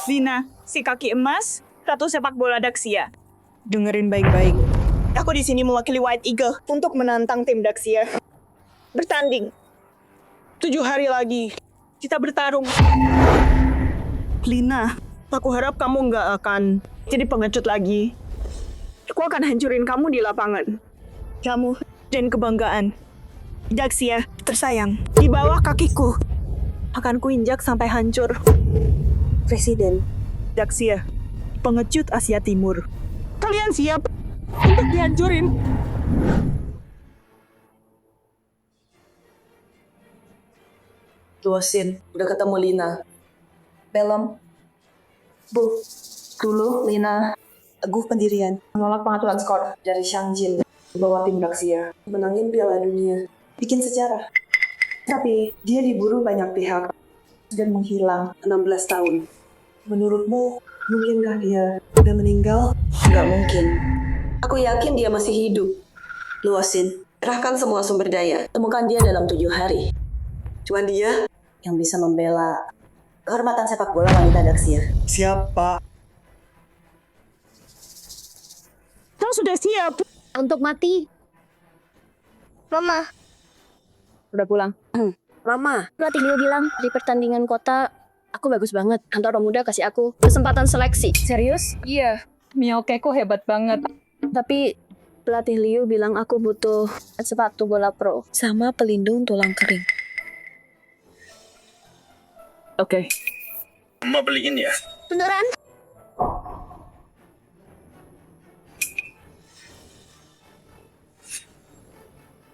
Lina, si kaki emas, ratu sepak bola Daxia. Dengerin baik-baik. Aku di sini mewakili White Eagle untuk menantang tim Daxia. Bertanding. 7 hari lagi, kita bertarung. Lina, aku harap kamu nggak akan jadi pengecut lagi. Aku akan hancurin kamu di lapangan. Kamu dan kebanggaan. Daxia, tersayang, di bawah kakiku. Akan kuinjak sampai hancur. Presiden. Daxia, pengecut Asia Timur. Kalian siap untuk dihancurin? Luasin, udah ketemu Lina. Belum. Bu, dulu Lina teguh pendirian, menolak pengaturan skor dari Shang Jin, bawa tim Daxia, menangin Piala Dunia, bikin sejarah. Tapi dia diburu banyak pihak dan menghilang 16 tahun. Menurutmu, mungkinkah dia udah meninggal? Nggak mungkin. Aku yakin dia masih hidup. Luasin, kerahkan semua sumber daya. Temukan dia dalam 7 hari. Cuma dia yang bisa membela kehormatan sepak bola wanita Daxia. Siapa? Kau sudah siap? Untuk mati. Mama. Udah pulang? Mama. Pelatih Leo bilang di pertandingan kota aku bagus banget. Kantor muda kasih aku kesempatan seleksi. Serius? Iya, Mioke kok hebat banget. Tapi pelatih Leo bilang aku butuh sepatu bola pro Sama pelindung tulang kering. Oke. Mau beliin ya? beneran.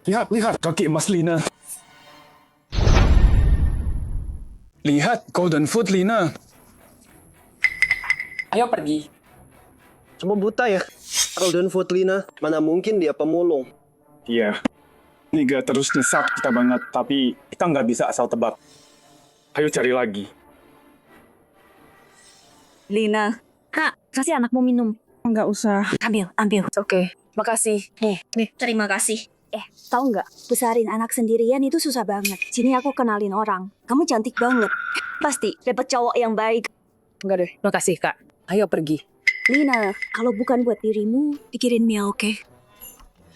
Lihat kaki emas Lina. Lihat Golden Foot Lina. Ayo pergi. Cuma buta ya. Golden Foot Lina, mana mungkin dia pemulung. Iya. Liga terus nyesap kita banget, tapi kita nggak bisa asal tebak. Ayo cari lagi. Lina, Kak, kasih anakmu minum. nggak usah. Ambil. Oke, makasih. Nih. Terima kasih. Tahu nggak? Besarin anak sendirian itu susah banget. Sini aku kenalin orang. Kamu cantik banget. Pasti dapat cowok yang baik. Enggak deh, makasih Kak. Ayo pergi. Lina, kalau bukan buat dirimu, pikirin Mia, oke?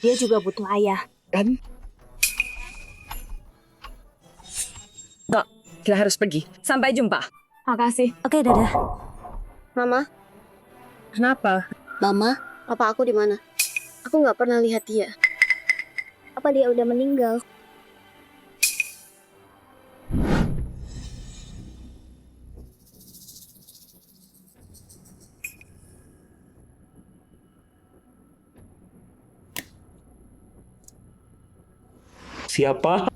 Dia juga butuh ayah. Kan? Nggak, kita harus pergi. Sampai jumpa. Makasih. Oke, dadah. Mama, Kenapa? Mama, papa aku di mana? Aku nggak pernah lihat dia. Apa dia udah meninggal? Siapa?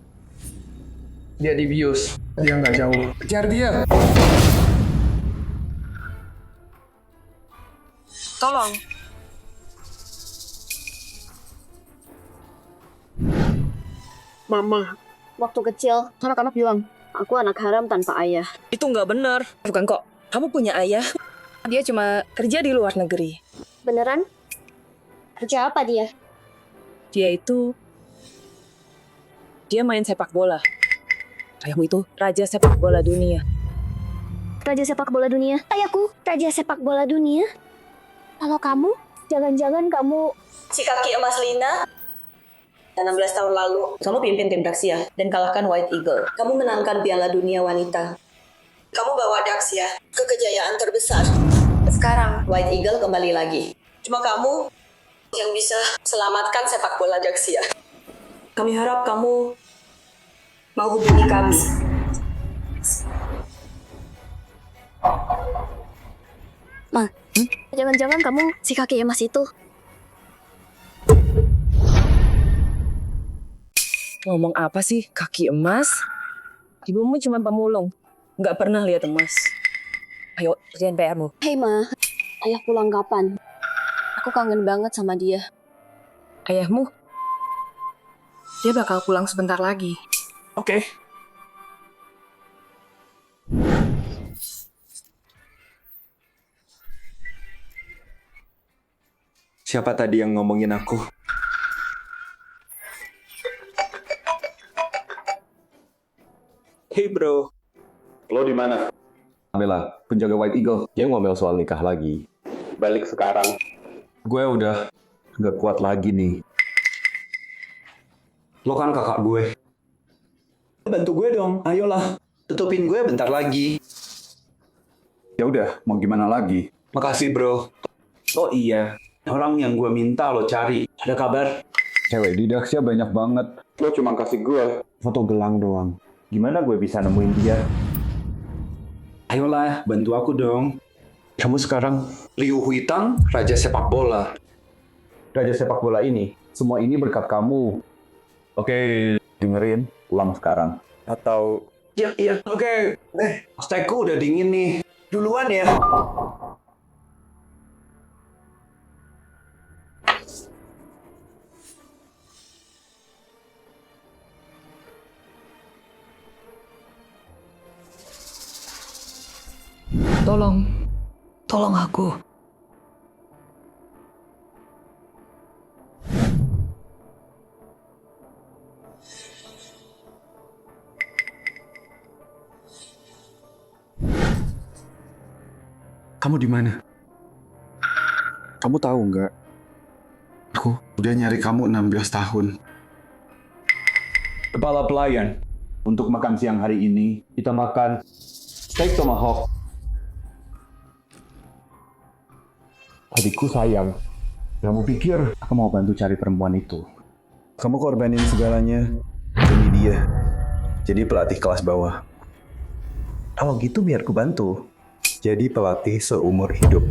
Dia di bius. Dia nggak jauh. Kejar dia. Tolong. Mama, Waktu kecil, anak-anak bilang, aku anak haram tanpa ayah. Itu nggak benar. Bukan kok. Kamu punya ayah. Dia cuma kerja di luar negeri. Beneran? Kerja apa dia? Dia main sepak bola. Ayahmu itu raja sepak bola dunia. Raja sepak bola dunia. Ayahku, raja sepak bola dunia. Kalau kamu, jangan-jangan kamu... Si kaki emas Lina. 16 tahun lalu, kamu pimpin tim Daxia dan kalahkan White Eagle. Kamu menangkan Piala Dunia Wanita. Kamu bawa Daxia ke kejayaan terbesar. Sekarang, White Eagle kembali lagi. Cuma kamu yang bisa selamatkan sepak bola Daxia. Kami harap kamu mau hubungi kami. Ma, jangan-jangan kamu si kaki emas itu. Ngomong apa sih, kaki emas? Ibumu cuma pemulung, nggak pernah lihat emas. Ayo, kerjain PR-mu. Hei Ma, ayah pulang kapan? Aku kangen banget sama dia. Ayahmu? Dia bakal pulang sebentar lagi. Oke. Siapa tadi yang ngomongin aku? hey bro, Lo di mana? Bella, penjaga White Eagle. Dia ngomel soal nikah lagi. Balik sekarang. Gue udah nggak kuat lagi nih. Lo kan kakak gue. Bantu gue dong, ayolah. Tutupin gue bentar lagi. Ya udah, mau gimana lagi? Makasih bro. Oh iya, orang yang gue minta lo cari. Ada kabar? Cewek di Daxia banyak banget. Lo cuma kasih gue foto gelang doang. Gimana gue bisa nemuin dia? Ayolah, bantu aku dong. Kamu sekarang Liu Huitang, Raja Sepak Bola. Raja sepak bola ini, semua ini berkat kamu. Oke, dengerin, pulang sekarang. Atau Iya. Oke. Steakku udah dingin nih. Duluan ya. Tolong aku. Kamu di mana? kamu tahu nggak? Aku udah nyari kamu 16 tahun. Kepala pelayan. Untuk makan siang hari ini, kita makan steak tomahawk. Adikku sayang. Kamu pikir aku mau bantu cari perempuan itu? Kamu korbanin segalanya demi dia. Jadi pelatih kelas bawah. Kalau gitu biar ku bantu. Jadi pelatih seumur hidup.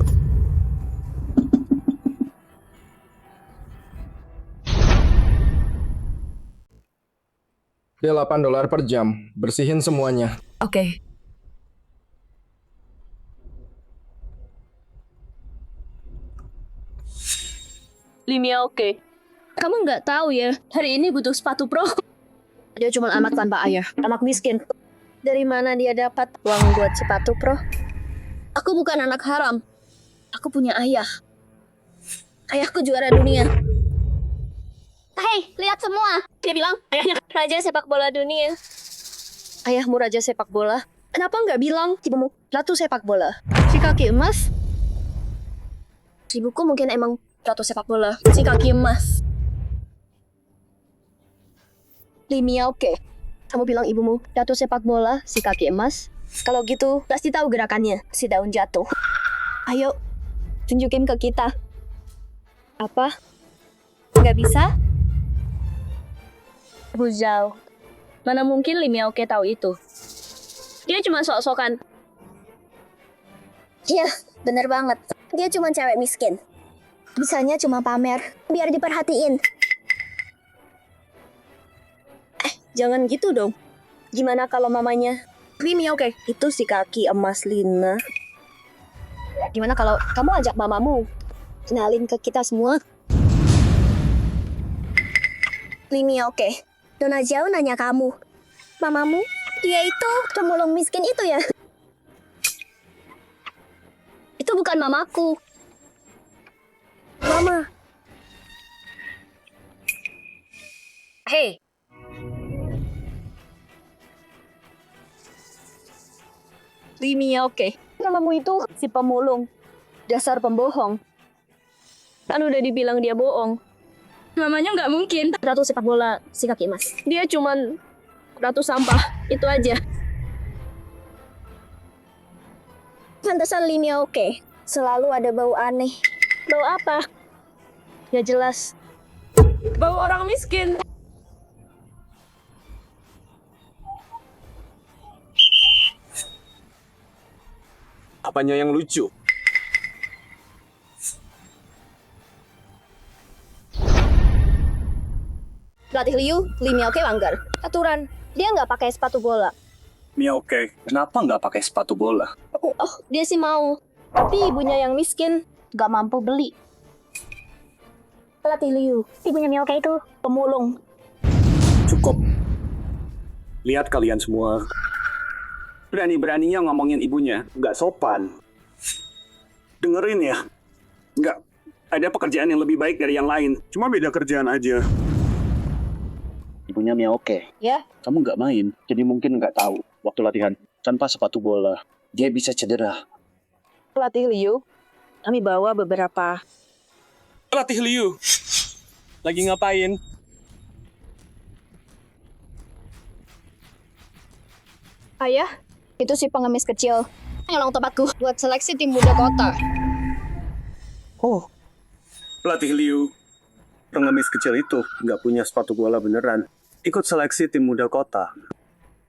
Dia $8 per jam. Bersihin semuanya. Oke. Limia oke. Kamu nggak tahu ya, hari ini butuh sepatu pro. Dia cuma anak tanpa ayah, anak miskin. Dari mana dia dapat uang buat sepatu pro? Aku bukan anak haram. Aku punya ayah. Ayahku juara dunia. Hei, lihat semua. Dia bilang ayahnya Raja sepak bola dunia. ayahmu raja sepak bola. Kenapa nggak bilang ibumu ratu sepak bola? Si kaki emas? Ibuku mungkin emang ratu sepak bola. Si kaki emas. Limia oke. Kamu bilang ibumu ratu sepak bola, si kaki emas. Kalau gitu, pasti tahu gerakannya. Si daun jatuh. Ayo, tunjukin ke kita. Apa? Nggak bisa? Buzau. Mana mungkin Limia oke tahu itu. Dia cuma sok-sokan. Iya, bener banget. Dia cuma cewek miskin. Bisanya cuma pamer, biar diperhatiin. Jangan gitu dong. Gimana kalau mamanya? Limia oke. Itu si kaki emas Lina. Gimana kalau kamu ajak mamamu? Kenalin ke kita semua. Limia oke. Dona Jauh nanya kamu. Mamamu? Dia itu pemulung miskin itu ya? Itu bukan mamaku. Mama. Hei. Limia oke. Namamu itu si pemulung. Dasar pembohong. Kan udah dibilang dia bohong. Namanya nggak mungkin. Ratu sepak bola si kaki emas. Dia cuman ratu sampah. Itu aja. Pantesan Limia oke. Selalu ada bau aneh. Bau apa? Ya jelas. Bau orang miskin. Apanya yang lucu? Pelatih Liu, Limia oke langgar. Aturan, dia nggak pakai sepatu bola. Mia oke, kenapa nggak pakai sepatu bola? Oh, dia sih mau. Tapi ibunya yang miskin, nggak mampu beli. Pelatih Liu. Ibunya Mia oke itu pemulung. Cukup. Lihat kalian semua. Berani-beraninya ngomongin ibunya. Nggak sopan. Dengerin ya. Nggak ada pekerjaan yang lebih baik dari yang lain. Cuma beda kerjaan aja. Ibunya Mia oke. Ya. Kamu nggak main, jadi mungkin nggak tahu waktu latihan tanpa sepatu bola. Dia bisa cedera. Pelatih Liu, kami bawa beberapa. Pelatih Liu, lagi ngapain? Ayah, itu si pengemis kecil. Nyolong tempatku buat seleksi tim muda kota. Oh, pelatih Liu, pengemis kecil itu nggak punya sepatu bola beneran. Ikut seleksi tim muda kota.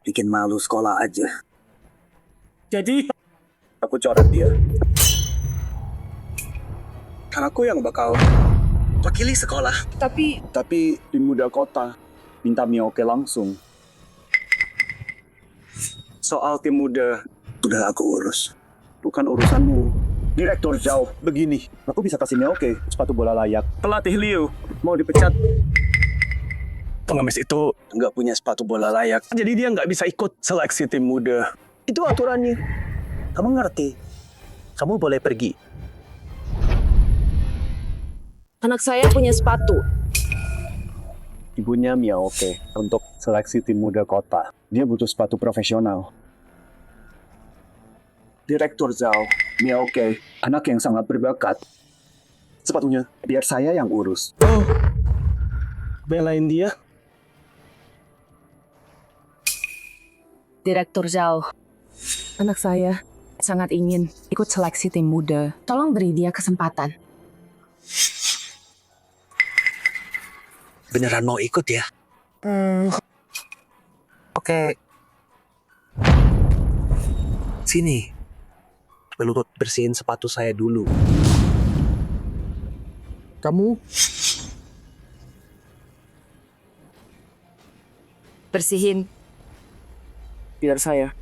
Bikin malu sekolah aja. Jadi, aku coret dia. Kan aku yang bakal wakili sekolah. Tapi tim muda kota minta Mioke langsung. Soal tim muda, udah aku urus. Bukan urusanmu. Direktur Zhao, begini. Aku bisa kasih Mioke sepatu bola layak. Pelatih Liu mau dipecat. Pengemis itu nggak punya sepatu bola layak. Jadi dia nggak bisa ikut seleksi tim muda. Itu aturannya. Kamu ngerti? Kamu boleh pergi. Anak saya punya sepatu. Ibunya Mioke untuk seleksi tim muda kota. Dia butuh sepatu profesional. Direktur Zhao, Mioke, anak yang sangat berbakat. Sepatunya, biar saya yang urus. Oh, belain dia? Direktur Zhao, anak saya sangat ingin ikut seleksi tim muda. Tolong beri dia kesempatan. Beneran mau ikut ya? Oke. Sini. Pelutut bersihin sepatu saya dulu. Kamu Bersihin. Biar saya.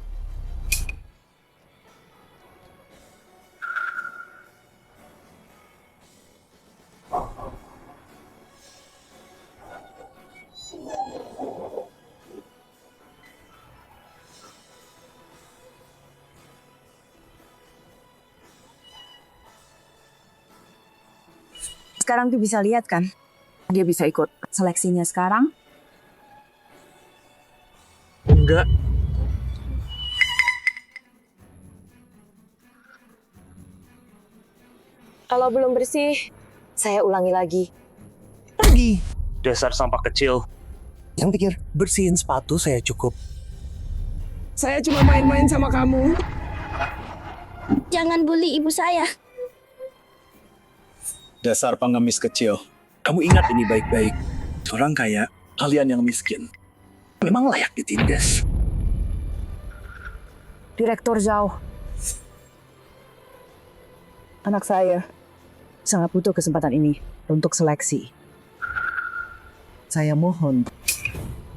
Sekarang tuh bisa lihat kan? Dia bisa ikut seleksinya sekarang. Enggak. Kalau belum bersih, saya ulangi lagi. Pergi. Dasar sampah kecil. Yang pikir bersihin sepatu saya cukup. Saya cuma main-main sama kamu. Jangan bully ibu saya. Dasar pengemis kecil. Kamu ingat ini baik-baik. Orang kaya, kalian yang miskin. Memang layak ditindas. Direktur Zhao. Anak saya sangat butuh kesempatan ini untuk seleksi. Saya mohon,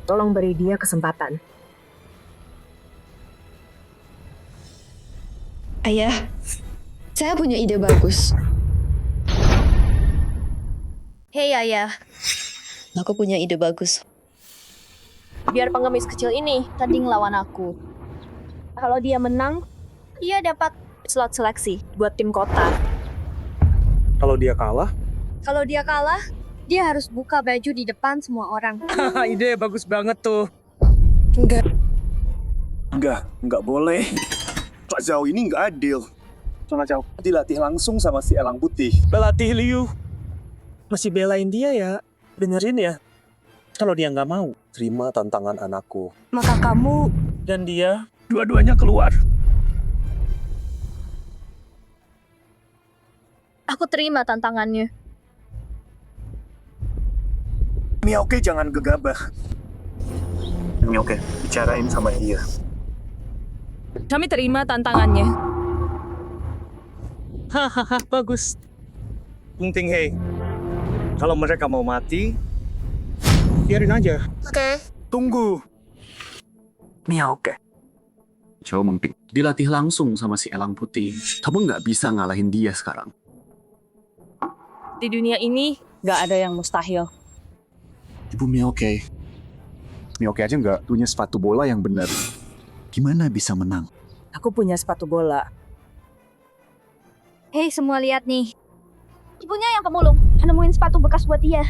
tolong beri dia kesempatan. Ayah, saya punya ide bagus. Hei ayah, aku punya ide bagus. Biar pengemis kecil ini tanding lawan aku. Kalau dia menang, dia dapat slot seleksi buat tim kota. Kalau dia kalah? Kalau dia kalah, dia harus buka baju di depan semua orang. Haha, ide bagus banget tuh. Enggak boleh. Pak Zhao ini enggak adil. Pak Zhao dilatih langsung sama si Elang Putih. Pelatih Liu. Masih belain dia ya. Benerin ya. Kalau dia nggak mau, terima tantangan anakku. Maka kamu Dan dia, dua-duanya keluar. Aku terima tantangannya. Mioke jangan gegabah. Mioke, bicarain sama dia. Kami terima tantangannya. Hahaha, bagus. Penting, hei. Kalau mereka mau mati, biarin aja. Oke. Tunggu. Mioke. Coba mengpik. Dilatih langsung sama si Elang Putih. Kamu nggak bisa ngalahin dia sekarang. di dunia ini nggak ada yang mustahil. Ibu Mioke. Mioke aja nggak punya sepatu bola yang benar. Gimana bisa menang? Aku punya sepatu bola. Hei, semua lihat nih. Ibunya yang pemulung, nemuin sepatu bekas buat dia.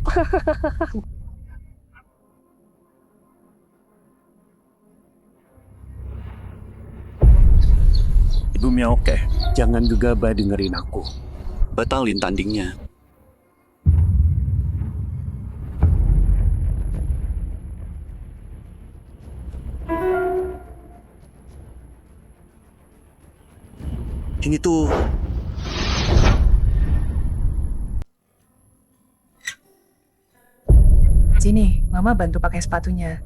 Ibu Miaoke, jangan gegabah dengerin aku. Batalin tandingnya. Ini tuh Sini, Mama bantu pakai sepatunya.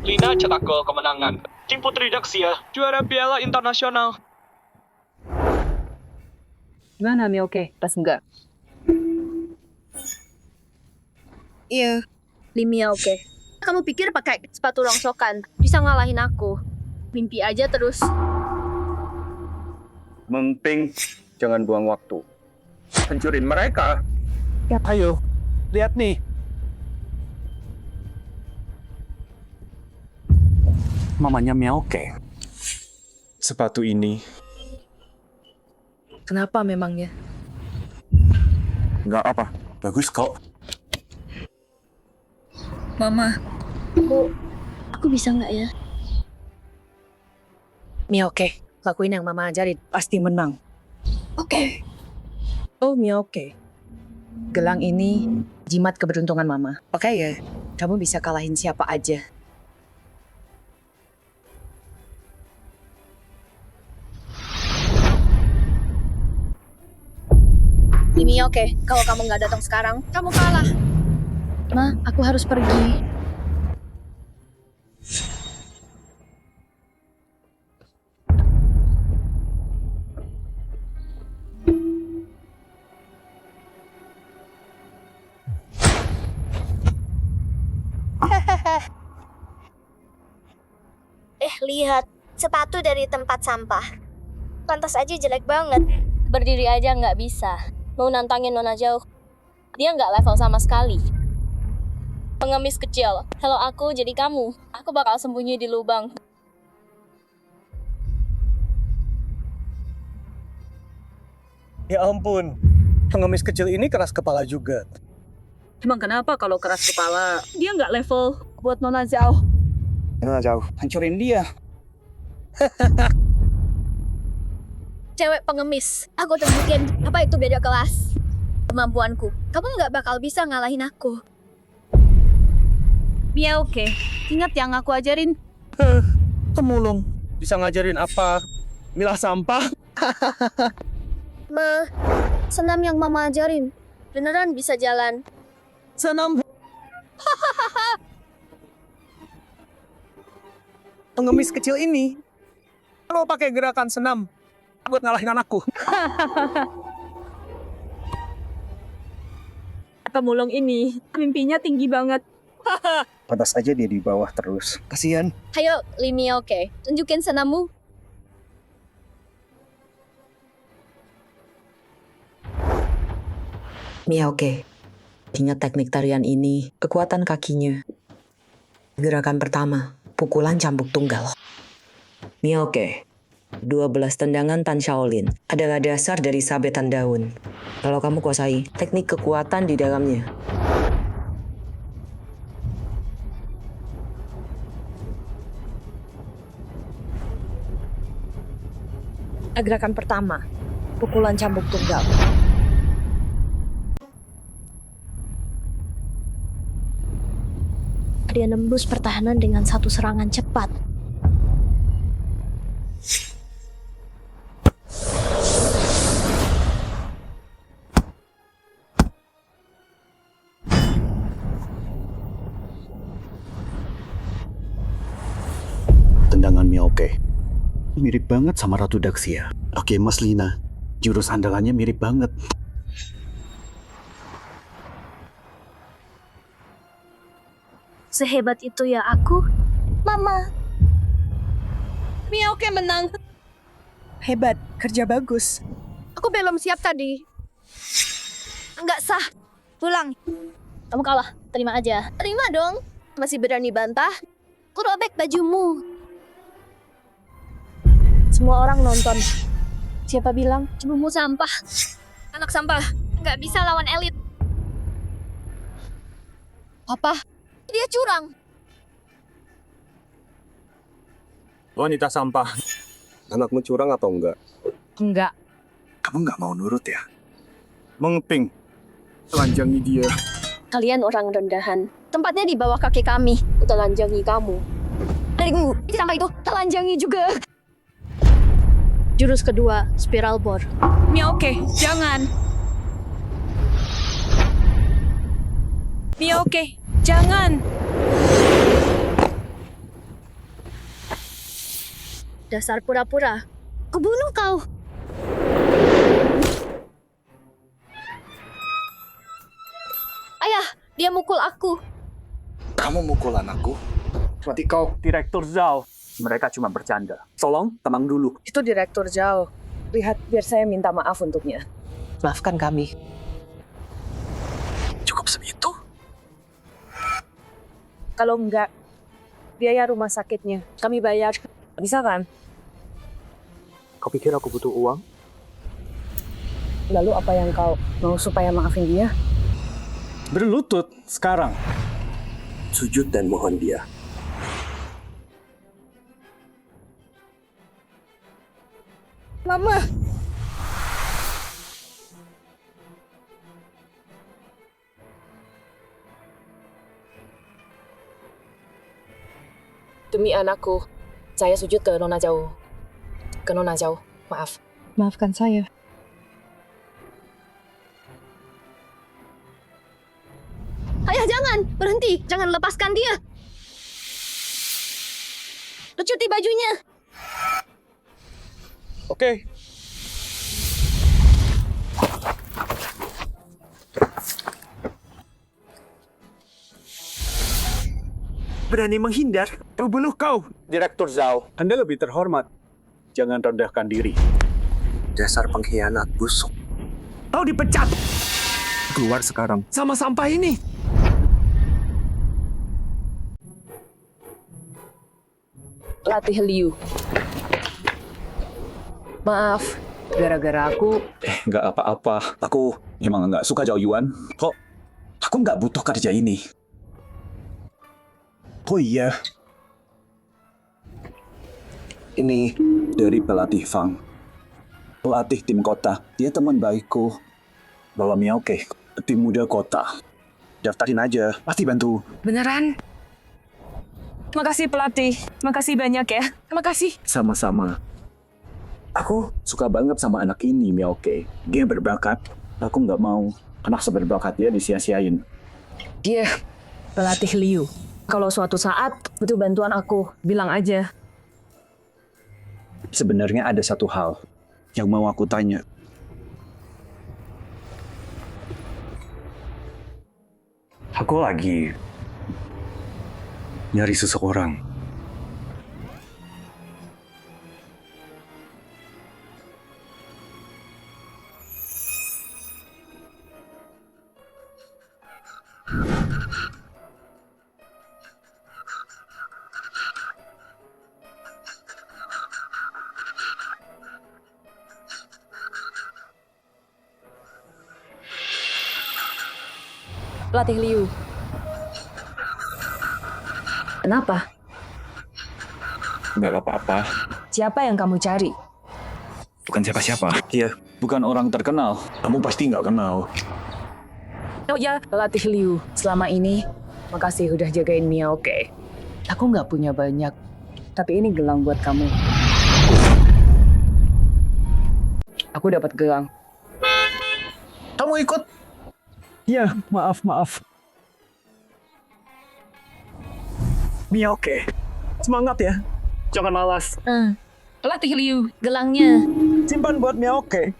Lina cetak gol kemenangan. Tim putri Daxia juara Piala Internasional. Gimana, Miaoke? Pas enggak? Iya. Limia oke. Kamu pikir pakai sepatu rongsokan bisa ngalahin aku? Mimpi aja terus. Memping, jangan buang waktu. Hancurin mereka. ayo, lihat nih. Mamanya Miaoke. Sepatu ini Kenapa memangnya? nggak apa. Bagus kok. Mama. Aku bisa nggak ya? Miaoke, lakuin yang Mama ajarin. Pasti menang. Oke. Oh, Miaoke. Gelang ini jimat keberuntungan Mama. Pakai ya, kamu bisa kalahin siapa aja. Limia oke. Kalau kamu nggak datang sekarang, kamu kalah. Ma, aku harus pergi. Lihat, sepatu dari tempat sampah. Pantas aja jelek banget. Berdiri aja nggak bisa. Mau nantangin Nona jauh. Dia nggak level sama sekali. Pengemis kecil. Kalau aku jadi kamu, aku bakal sembunyi di lubang. Ya ampun, pengemis kecil ini keras kepala juga. Emang kenapa kalau keras kepala? Dia nggak level buat Nona Zhao. Jauh, hancurin dia. Cewek pengemis. Aku tunjukin apa itu beda kelas. Kemampuanku. Kamu nggak bakal bisa ngalahin aku. Miaoke, ingat yang aku ajarin. Pemulung. Bisa ngajarin apa? Milah sampah? Ma, senam yang Mama ajarin. Beneran bisa jalan. Senam. Pengemis kecil ini kalau pakai gerakan senam buat ngalahin anakku. Pemulung ini mimpinya tinggi banget. Pantas aja dia di bawah terus. Kasihan. Hayo, Limia oke. Tunjukin senammu. Miaoke, ingat teknik tarian ini, kekuatan kakinya. Gerakan pertama, pukulan cambuk tunggal. Miaoke, 12 tendangan Tan Shaolin adalah dasar dari sabetan daun. Kalau kamu kuasai teknik kekuatan di dalamnya. Gerakan pertama, pukulan cambuk tunggal. Dia nembus pertahanan dengan satu serangan cepat. Tendangan Miaoke mirip banget sama Ratu Daxia. Oke, Mas Lina. Jurus andalannya mirip banget. Sehebat itu ya aku? Mama. Miaoke menang. Hebat, kerja bagus. Aku belum siap tadi. Enggak sah. Pulang. Kamu kalah. Terima aja. Terima dong. Masih berani bantah? Aku robek bajumu. Semua orang nonton. Siapa bilang? Ibumu sampah. Anak sampah. Nggak bisa lawan elit. Apa? Dia curang. Wanita sampah. Anakmu curang atau enggak? Enggak. Kamu nggak mau nurut ya? Mengeping. Telanjangi dia. Kalian orang rendahan. Tempatnya di bawah kaki kami. Telanjangi kamu. Adikmu, sampah itu telanjangi juga. Jurus kedua, spiral bor. Miaoke, jangan. Miaoke, jangan. Dasar pura-pura. Kubunuh kau. Ayah, dia mukul aku. Kamu mukul anakku? Berarti kau. Direktur Zhao. Mereka cuma bercanda. Tolong, tenang dulu. Itu Direktur Zhao. Lihat, biar saya minta maaf untuknya. Maafkan kami. Cukup segitu? Kalau enggak, biaya rumah sakitnya kami bayar. Bisa kan? Kau pikir aku butuh uang? Lalu apa yang kau mau supaya maafin dia? Berlutut sekarang. Sujud dan mohon dia. Mama. Demi anakku, saya sujud ke Nona Zhao. Ke Nona Zhao, maaf. Maafkan saya. Ayah, jangan. Berhenti. Jangan lepaskan dia. Lecuti bajunya. Oke. Berani menghindar? Bunuh kau, Direktur Zhao. Anda lebih terhormat. Jangan rendahkan diri. Dasar pengkhianat busuk. Kau dipecat. Keluar sekarang. Sama sampah ini. Latih Liu. Maaf, gara-gara aku. Nggak apa-apa. Aku emang nggak suka Zhao Yuan. Kok aku nggak butuh kerja ini. Oh iya. Ini dari pelatih Fang. Pelatih tim kota. Dia teman baikku. Bawa Miaoke, tim muda kota. Daftarin aja, pasti bantu. Beneran? Terima kasih pelatih. Terima kasih banyak ya. Terima kasih. Sama-sama. Aku suka banget sama anak ini, Miaoke. Dia berbakat. Aku nggak mau anak seberbakat dia disia-siain. Dia pelatih Liu. Kalau suatu saat butuh bantuan aku, bilang aja. Sebenarnya ada satu hal yang mau aku tanya. Aku lagi nyari seseorang. Pelatih Liu. Kenapa? Nggak apa-apa. Siapa yang kamu cari? Bukan siapa-siapa. Iya, bukan orang terkenal. Kamu pasti nggak kenal. Oh ya, pelatih Liu. Selama ini, makasih udah jagain Miaoke. Aku nggak punya banyak, tapi ini gelang buat kamu. Aku dapat gelang. Kamu ikut? Iya, maaf. Miaoke, semangat ya. Jangan malas. Pelatih Liu, gelangnya. Simpan buat Miaoke.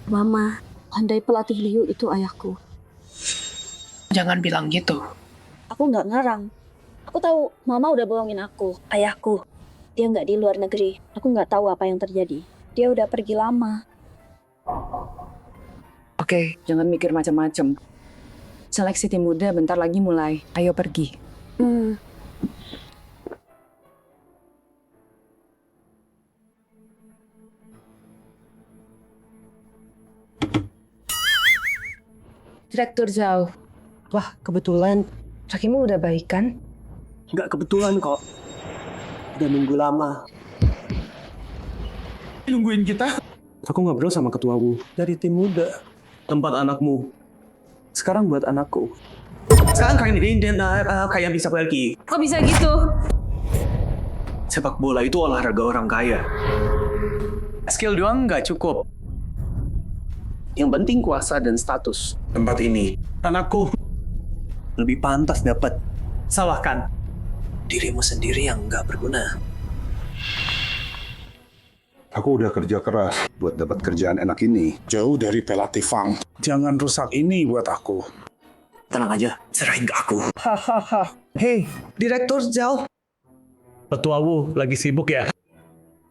Mama, andai pelatih Liu itu ayahku. Jangan bilang gitu. Aku nggak ngarang. Aku tahu mama udah bohongin aku, ayahku. Dia nggak di luar negeri. Aku nggak tahu apa yang terjadi. Dia udah pergi lama. Oke, jangan mikir macam-macam. Seleksi tim muda bentar lagi mulai. Ayo pergi. Direktur Zhao. Wah, kebetulan. Kakimu udah baik kan? Nggak kebetulan kok. Udah nunggu lama. Nungguin kita? Aku ngobrol sama ketua Wu dari tim muda. Tempat anakmu. Sekarang buat anakku. Sekarang kalian bisa pergi. Kok bisa gitu? Sepak bola itu olahraga orang kaya. Skill doang nggak cukup. Yang penting kuasa dan status. Tempat ini, anakku lebih pantas dapat. Salahkan. Dirimu sendiri yang nggak berguna. Aku udah kerja keras buat dapat kerjaan enak ini. Jauh dari pelatih Fang. Jangan rusak ini buat aku. Tenang aja, serahin ke aku. Hahaha. Hei, Direktur Zhao. Ketua Wu lagi sibuk ya?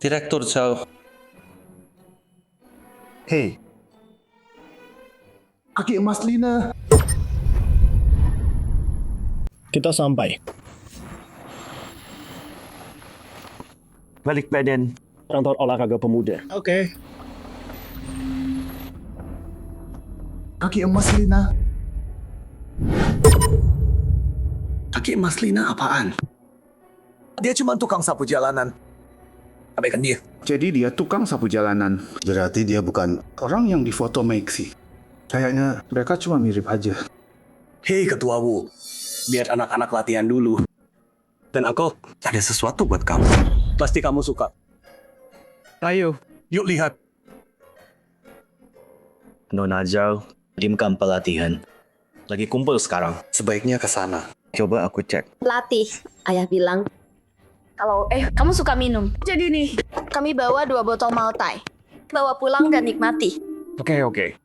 Direktur Zhao. Hei, kaki emas Lina. Kita sampai. Balik badan. Kantor olahraga pemuda. Oke. Kaki emas Lina. Kaki emas Lina apaan? Dia cuma tukang sapu jalanan. Abaikan dia. Jadi dia tukang sapu jalanan. Berarti dia bukan orang yang difoto Maxi. Kayaknya mereka cuma mirip aja. Hei ketua Wu, biar anak-anak latihan dulu. Dan aku ada sesuatu buat kamu. Pasti kamu suka. Ayo, yuk lihat. Nona Zhao, dimkan pelatihan. Lagi kumpul sekarang. Sebaiknya ke sana. Coba aku cek. Pelatih, ayah bilang. Kalau kamu suka minum. Jadi nih, kami bawa 2 botol Maltai. Bawa pulang dan nikmati. Oke.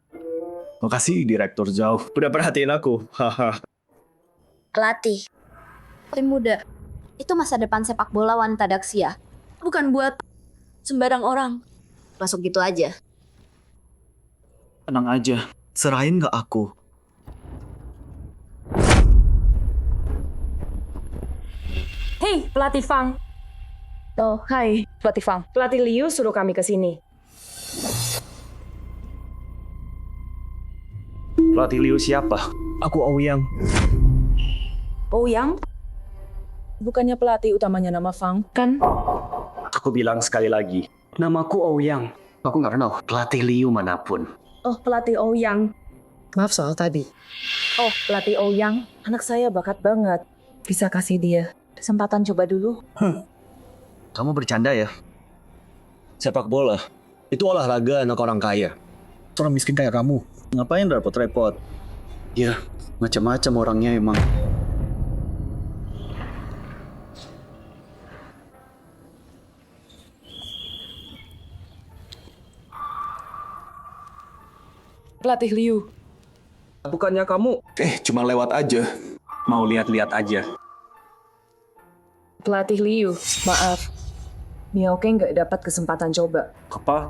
Makasih Direktur Zhao. Udah perhatiin aku. Haha. Pelatih, tim muda. Itu masa depan sepak bola wanita Daxia. Bukan buat sembarang orang. Masuk gitu aja. Tenang aja, serahin ke aku. Hei, pelatih Fang. Oh, hai, pelatih Fang. Pelatih Liu suruh kami ke sini. Pelatih Liu siapa? Aku Ouyang. Ouyang? Bukannya pelatih utamanya nama Fang, kan? Aku bilang sekali lagi. Namaku Ouyang. Aku nggak kenal pelatih Liu manapun. Oh, pelatih Ouyang. Maaf soal tadi. Oh, pelatih Ouyang. Anak saya bakat banget. Bisa kasih dia kesempatan coba dulu. Kamu bercanda ya? Sepak bola itu olahraga anak orang kaya. Orang miskin kayak kamu. Ngapain repot-repot? Ya, macam-macam orangnya emang. Pelatih Liu. Bukannya kamu? Cuma lewat aja. Mau lihat-lihat aja. Pelatih Liu, maaf. Miaoke nggak dapat kesempatan coba. Apa?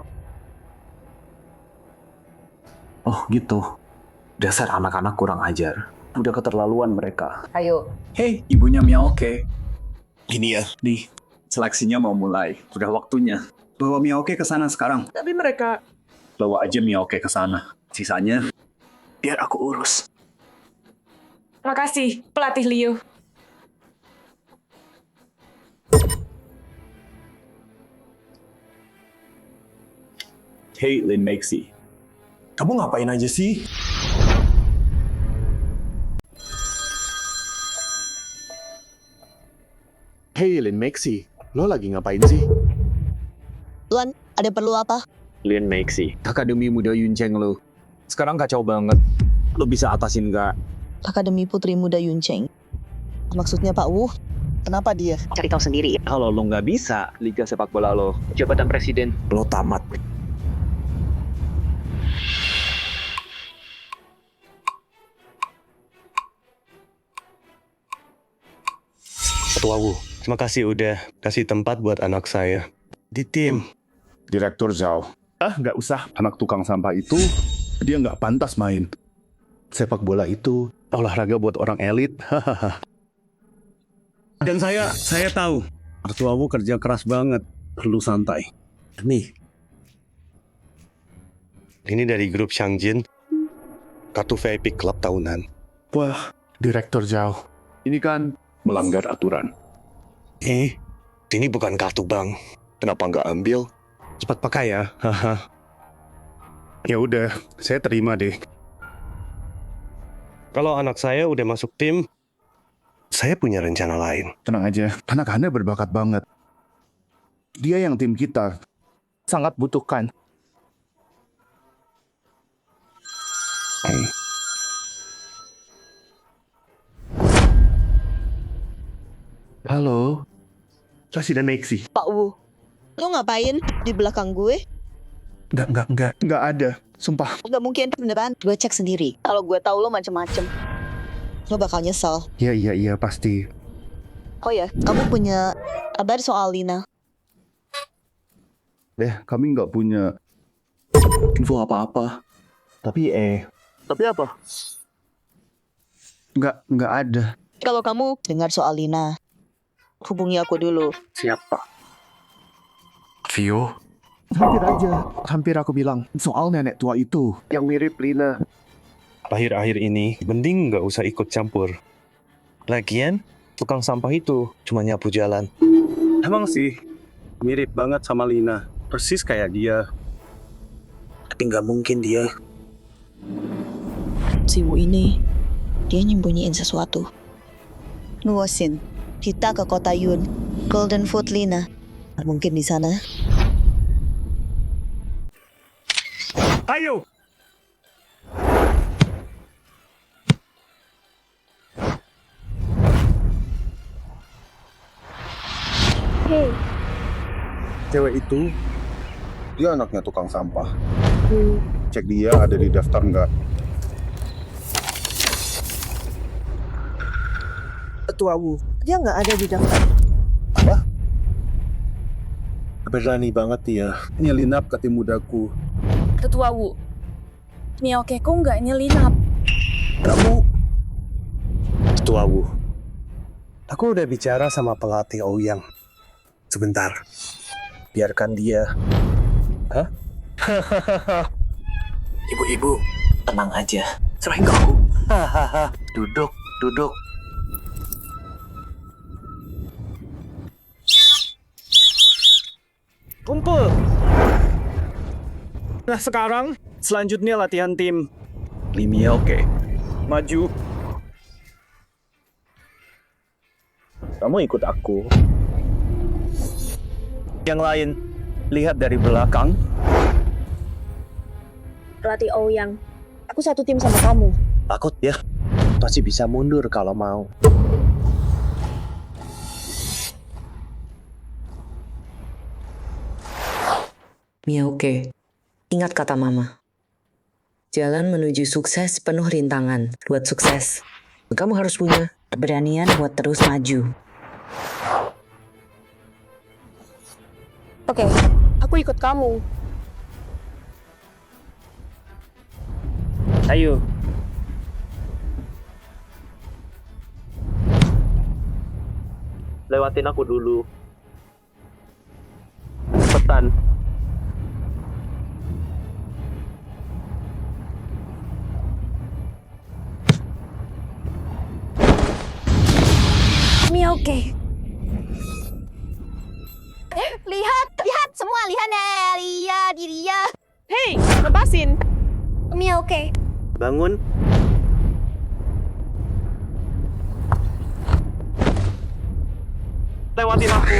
Oh gitu. Dasar anak-anak kurang ajar. Udah keterlaluan mereka. Ayo. Hei, ibunya Miaoke. Gini ya, nih. Seleksinya mau mulai. Udah waktunya. Bawa Miaoke ke sana sekarang. Tapi mereka... Bawa aja Miaoke ke sana. Sisanya, biar aku urus. Makasih, pelatih Liu. Hey, Lin Maxi. Kamu ngapain aja sih? Hey Lin Maxi, lo lagi ngapain sih? Tuan, ada perlu apa? Lin Maxi, Akademi Muda Yuncheng lo. Sekarang kacau banget. Lo bisa atasin nggak? Akademi Putri Muda Yuncheng. Maksudnya Pak Wu? Kenapa dia? Cari tahu sendiri. Kalau lo nggak bisa, Liga Sepak Bola lo, jabatan presiden, lo tamat. Ketua Wu, terima kasih udah kasih tempat buat anak saya di tim. Direktur Zhao. Nggak usah. Anak tukang sampah itu, dia nggak pantas main. Sepak bola itu olahraga buat orang elit. Hahaha. Dan saya tahu, Ketua Wu kerja keras banget, perlu santai. Nih, ini dari grup Shangjin, kartu VIP klub tahunan. Wah, Direktur Zhao. Ini kan melanggar aturan. Ini bukan kartu bank. Kenapa nggak ambil? Cepat pakai ya. Haha. Ya udah, saya terima deh. Kalau anak saya udah masuk tim, saya punya rencana lain. Tenang aja, anak Anda berbakat banget. Dia yang tim kita sangat butuhkan. Halo, Presiden Maxi. Pak Wu, lo ngapain di belakang gue? Nggak ada. Sumpah. Nggak mungkin, beneran. Gue cek sendiri. Kalau gue tahu lo macem-macem, lo bakal nyesel. Iya, pasti. Oh ya, kamu punya kabar soal Lina? Kami nggak punya info apa-apa. Tapi apa? Nggak ada. Kalau kamu dengar soal Lina, hubungi aku dulu. Siapa? Vio? Hampir aku bilang soal nenek tua itu yang mirip Lina. Akhir-akhir ini, mending nggak usah ikut campur. Lagian, tukang sampah itu cuma nyapu jalan. Emang sih, mirip banget sama Lina. Persis kayak dia. Tapi nggak mungkin dia. Si Wu ini, dia nyembunyiin sesuatu. Nuosin, kita ke kota Yun, Golden Foot Lina. Mungkin di sana. Ayo! Hey. Cewek itu, dia anaknya tukang sampah. Cek dia ada di daftar nggak? Ketua Wu, dia nggak ada di daftar. Apa? Berani banget dia. Nyelinap ke tim mudaku. Ketua Wu, Miaoke kok nggak nyelinap? Kamu... Ketua Wu, aku udah bicara sama pelatih Ouyang. Sebentar. Biarkan dia. Hah? Ibu-ibu, tenang aja. Serahin aku. Hahaha. Duduk. Kumpul! Nah sekarang, selanjutnya latihan tim. Miaoke. Maju. Kamu ikut aku. Yang lain, lihat dari belakang. Pelatih Ouyang, aku satu tim sama kamu. Takut ya? Pasti bisa mundur kalau mau. Miaoke, ingat kata mama. Jalan menuju sukses penuh rintangan. Buat sukses, kamu harus punya keberanian buat terus maju. Oke, aku ikut kamu. Ayo. Lewatin aku dulu. Cepetan. Miaoke. Lihat semua, lihat dia. Hei, lepasin. Miaoke. Bangun. Lewatin aku.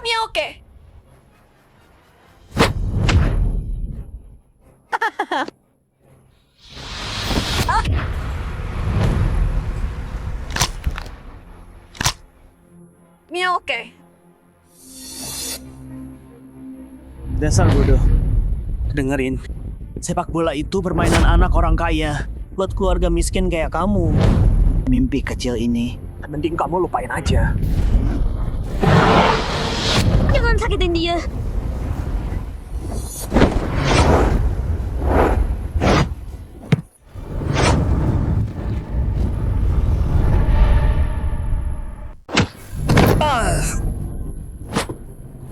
Miaoke. Miaoke. Dasar bodoh. Dengerin, sepak bola itu permainan anak orang kaya. Buat keluarga miskin kayak kamu. Mimpi kecil ini, mending kamu lupain aja. Jangan sakitin dia.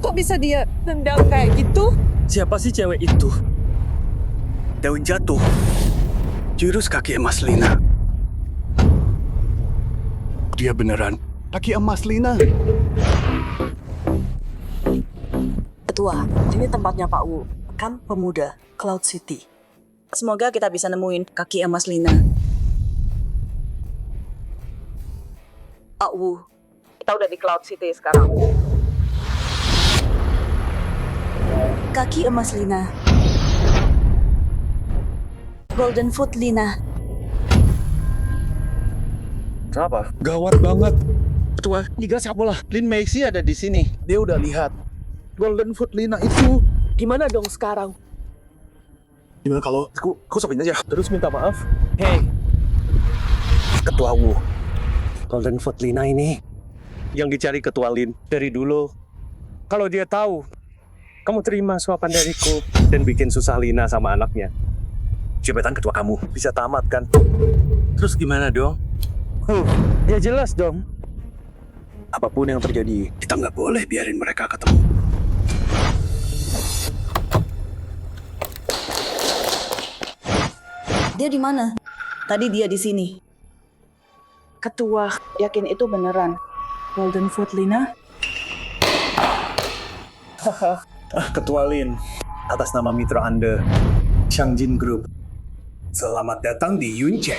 Kok bisa dia tendang kayak gitu? Siapa sih cewek itu? Daun jatuh. Jurus kaki emas Lina. Dia beneran kaki emas Lina. Ketua, ini tempatnya Pak Wu, kan pemuda, Cloud City. Semoga kita bisa nemuin kaki emas Lina. Pak Wu, kita udah di Cloud City sekarang. Kaki emas Lina. Golden Foot Lina. Kenapa? Gawat banget. Ketua, Liga sepak bola. Lin Macy ada di sini. Dia udah lihat. Golden Foot Lina itu. Gimana dong sekarang? Gimana kalau aku sopin aja, terus minta maaf? Hey, Ketua Wu. Golden Foot Lina ini yang dicari Ketua Lin dari dulu. Kalau dia tahu kamu terima suapan dariku dan bikin susah Lina sama anaknya, jabatan ketua kamu bisa tamat kan? Terus gimana dong? Ya jelas dong. Apapun yang terjadi, kita nggak boleh biarin mereka ketemu. Dia di mana? Tadi dia di sini. Ketua, yakin itu beneran? Golden Foot Lina? Ketua Lin, atas nama mitra Anda, Changjin Group, selamat datang di Yuncheng.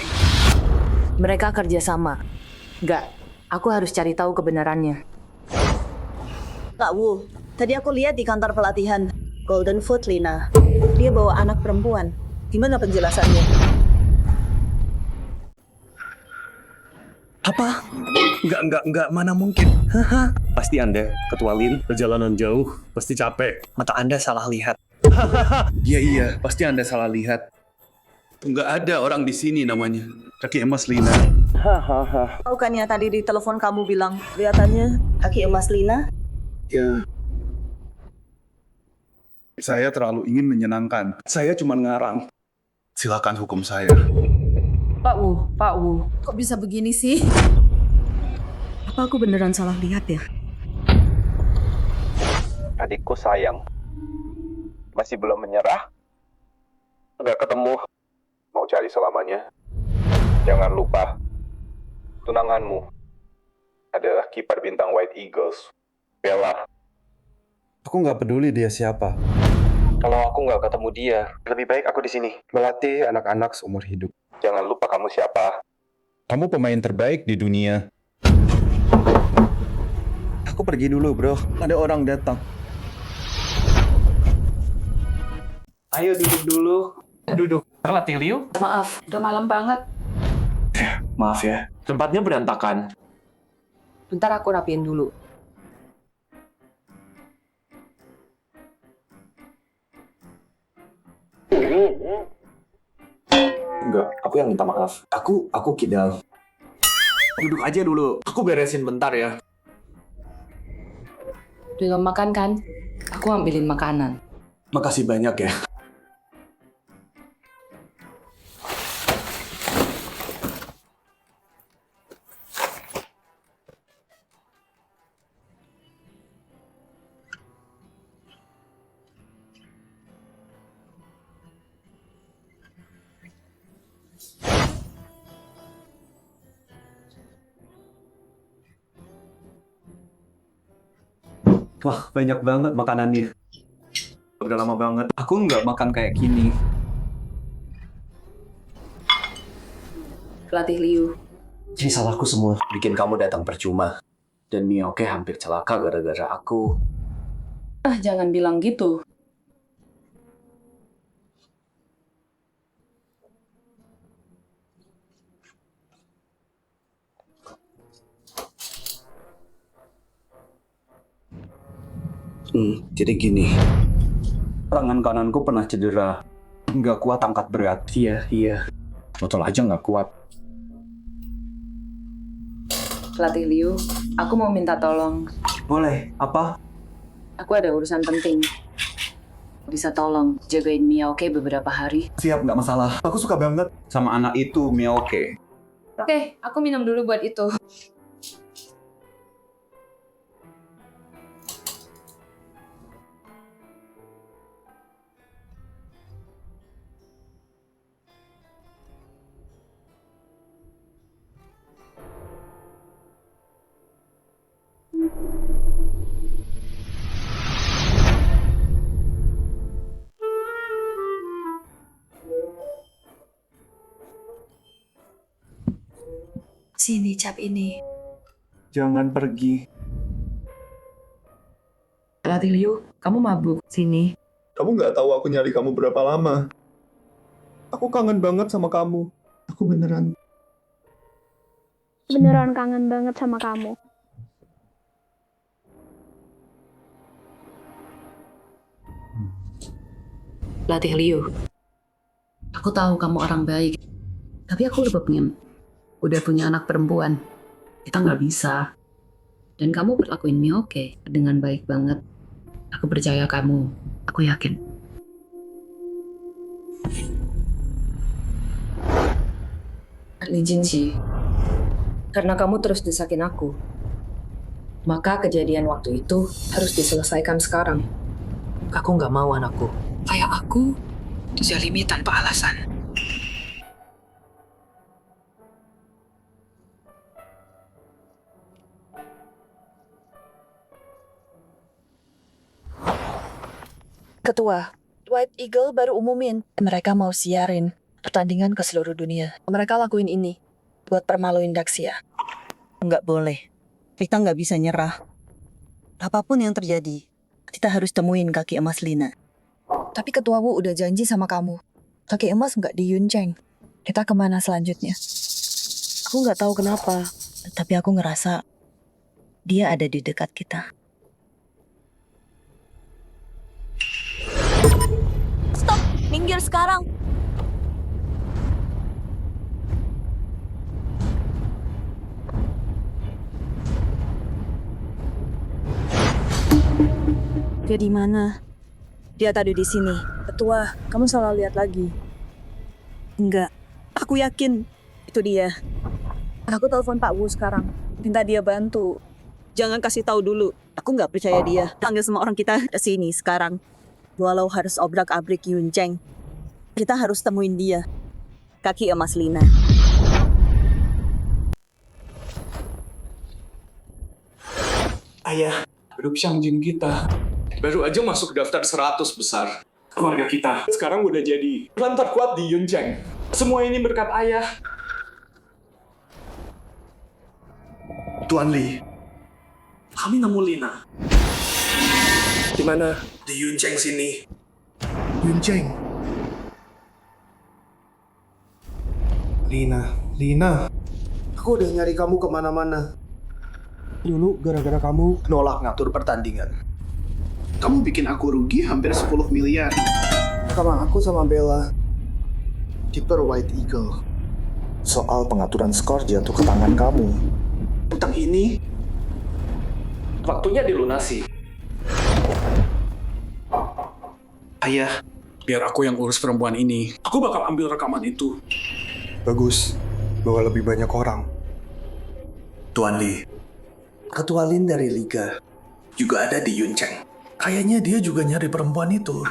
Mereka kerjasama. Enggak, aku harus cari tahu kebenarannya. Kak Wu, tadi aku lihat di kantor pelatihan Golden Foot Lina. Dia bawa anak perempuan. Gimana penjelasannya? Apa? Enggak, mana mungkin. Pasti Anda, Ketua Lin, perjalanan jauh, pasti capek. Mata Anda salah lihat. Iya, pasti Anda salah lihat. Enggak ada orang di sini namanya kaki emas Lina. Bukannya tadi di telepon kamu bilang kelihatannya kaki emas Lina? Ya. Saya terlalu ingin menyenangkan. Saya cuma ngarang. Silakan hukum saya. Pak Wu. Kok bisa begini sih? Apa aku beneran salah lihat ya? Adikku sayang. Masih belum menyerah? Nggak ketemu. Mau cari selamanya? Jangan lupa, tunanganmu adalah kiper bintang White Eagles, Bella. Aku nggak peduli dia siapa. Kalau aku nggak ketemu dia, lebih baik aku di sini melatih anak-anak seumur hidup. Jangan lupa kamu siapa. Kamu pemain terbaik di dunia. Aku pergi dulu, bro. Ada orang datang. Ayo duduk dulu. Duduk. Terlatih, Liu. Maaf, udah malam banget. Maaf ya. Tempatnya berantakan. Bentar aku rapiin dulu. Enggak, aku yang minta maaf. Aku kidal. Duduk aja dulu. Aku beresin bentar ya. Belum makan kan? Aku ambilin makanan. Makasih banyak ya. Wah, banyak banget makanannya. Udah lama banget. Aku nggak makan kayak gini. Pelatih Liu. Ini salahku semua. Bikin kamu datang percuma. Dan Miaoke hampir celaka gara-gara aku. Jangan bilang gitu. Jadi gini. Tangan kananku pernah cedera. Nggak kuat angkat berat. Iya. Total aja nggak kuat. Pelatih Liu, aku mau minta tolong. Boleh. Apa? Aku ada urusan penting. Bisa tolong jagain Miaoke beberapa hari? Siap, nggak masalah. Aku suka banget sama anak itu, Miaoke. Oke, aku minum dulu buat itu. Sini, cap ini. Jangan pergi. Pelatih Liu, kamu mabuk. Sini. Kamu nggak tahu aku nyari kamu berapa lama. Aku kangen banget sama kamu. Aku beneran kangen banget sama kamu. Pelatih Liu, aku tahu kamu orang baik. Tapi aku udah punya anak perempuan. Kita nggak bisa. Dan kamu perlakuin Miaoke dengan baik banget. Aku percaya kamu. Aku yakin. Li Jinxi, karena kamu terus desakin aku, maka kejadian waktu itu harus diselesaikan sekarang. Aku nggak mau anakku kayak aku dizalimi tanpa alasan. Ketua, White Eagle baru umumin mereka mau siarin pertandingan ke seluruh dunia. Mereka lakuin ini buat permaluin Daxia. Nggak boleh. Kita nggak bisa nyerah. Apapun yang terjadi, kita harus temuin kaki emas Lina. Tapi Ketua Wu udah janji sama kamu. Kaki emas nggak di Yuncheng. Kita kemana selanjutnya? Aku nggak tahu kenapa, tapi aku ngerasa dia ada di dekat kita. Stop! Minggir sekarang! Dia di mana? Dia tadi di sini. Ketua, kamu salah lihat lagi. Enggak. Aku yakin itu dia. Aku telepon Pak Wu sekarang. Minta dia bantu. Jangan kasih tahu dulu. Aku nggak percaya dia. Panggil semua orang kita ke sini sekarang. Walau harus obrak-abrik Yuncheng, kita harus temuin dia. Kaki emas Lina. Ayah, grup Shangjin kita baru aja masuk daftar 100 besar. Keluarga kita sekarang udah jadi klan terkuat di Yuncheng. Semua ini berkat ayah. Tuan Li, kami nemu Lina. Di mana? Di Yuncheng sini. Yuncheng. Lina. Aku udah nyari kamu kemana-mana. Dulu gara-gara kamu nolak ngatur pertandingan. Kamu bikin aku rugi hampir 10 miliar. Sama aku sama Bella. Keeper White Eagle. Soal pengaturan skor jatuh ke tangan kamu. Utang ini waktunya dilunasi. Ayah, biar aku yang urus perempuan ini. Aku bakal ambil rekaman itu. Bagus. Bawa lebih banyak orang. Tuan Li, Ketua Lin dari Liga juga ada di Yuncheng. Kayaknya dia juga nyari perempuan itu.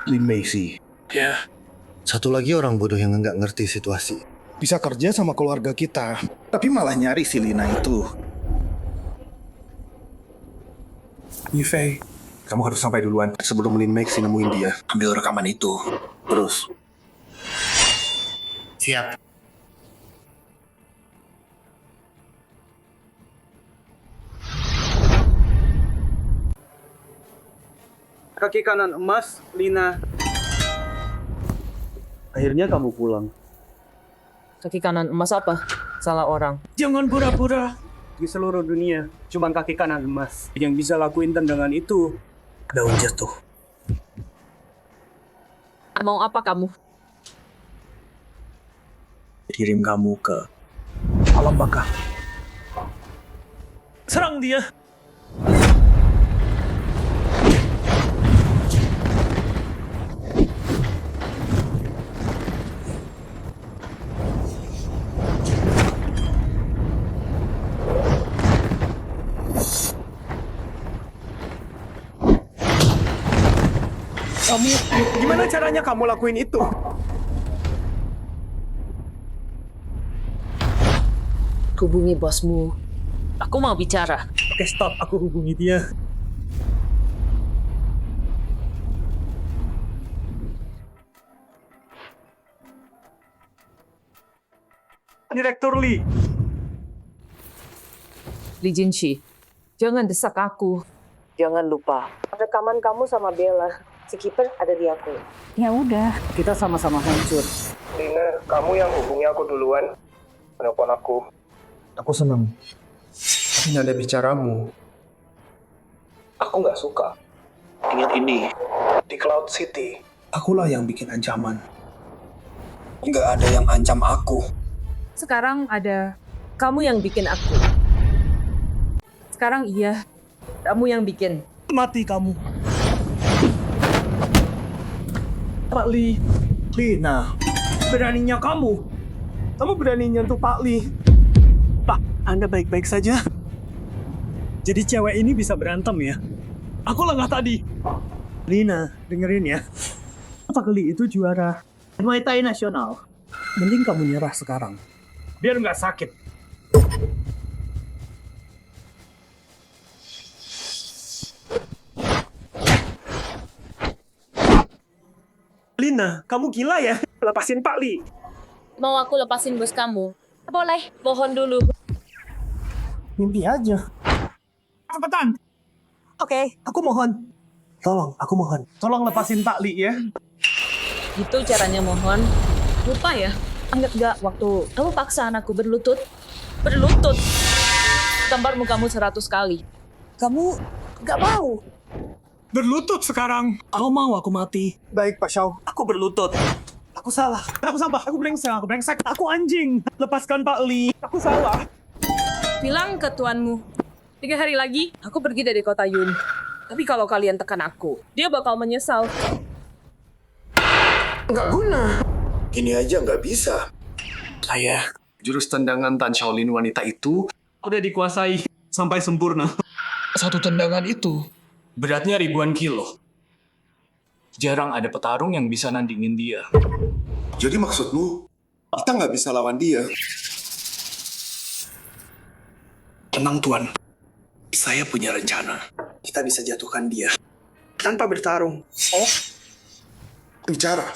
Lin Macy. Ya. Satu lagi orang bodoh yang nggak ngerti situasi. Bisa kerja sama keluarga kita, tapi malah nyari si Lina itu. Yifei, kamu harus sampai duluan sebelum Lin Maxi nemuin dia. Ambil rekaman itu. Terus. Siap. Kaki kanan emas, Lina. Akhirnya kamu pulang. Kaki kanan emas apa? Salah orang. Jangan pura-pura. Di seluruh dunia, cuma kaki kanan emas yang bisa lakuin tendangan itu. Daun jatuh. Mau apa kamu? Kirim kamu ke alam baka. Serang dia! Gimana caranya kamu lakuin itu? Hubungi bosmu. Aku mau bicara. Oke, stop. Aku hubungi dia. Direktur Lee. Lee Jinshi, jangan desak aku. Jangan lupa, rekaman kamu sama Bella. Si kiper ada di aku. Ya udah, kita sama-sama hancur. Lina, kamu yang hubungi aku duluan. Menelpon aku. Aku senang. Ini ada bicaramu. Aku nggak suka. Ingat ini, di Cloud City, akulah yang bikin ancaman. Nggak ada yang ancam aku. Sekarang ada kamu yang bikin aku. Sekarang iya, kamu yang bikin. Mati kamu. Pak Lee. Lina, beraninya kamu. Kamu berani nyentuh Pak Lee. Pak, Anda baik-baik saja? Jadi cewek ini bisa berantem ya? Aku lengah tadi. Lina, dengerin ya. Pak Lee itu juara Muay Thai nasional. Mending kamu nyerah sekarang. Biar nggak sakit. Lina, kamu gila ya? Lepasin Pak Lee. Mau aku lepasin bos kamu? Boleh, mohon dulu. Mimpi aja. Cepetan. Oke, aku mohon. Tolong, aku mohon. Tolong lepasin Pak Lee ya. Itu caranya mohon. Lupa ya? Anggap gak waktu kamu paksa anakku berlutut? Berlutut. Tampar mukamu 100 kali. Kamu gak mau. Berlutut sekarang. Aku mau aku mati. Baik, Pak Shaw. Aku berlutut. Aku salah. Aku sampah. Aku brengsek. Aku anjing. Lepaskan Pak Lee. Aku salah. Bilang ke tuanmu. 3 hari lagi, aku pergi dari kota Yun. Tapi kalau kalian tekan aku, dia bakal menyesal. Nggak guna. Gini aja nggak bisa. Saya, jurus tendangan Tan Shaolin wanita itu Udah dikuasai sampai sempurna. satu tendangan itu beratnya ribuan kilo. Jarang ada petarung yang bisa nandingin dia. Jadi maksudmu, kita nggak bisa lawan dia? Tenang Tuan. Saya punya rencana. Kita bisa jatuhkan dia. Tanpa bertarung. Bicara.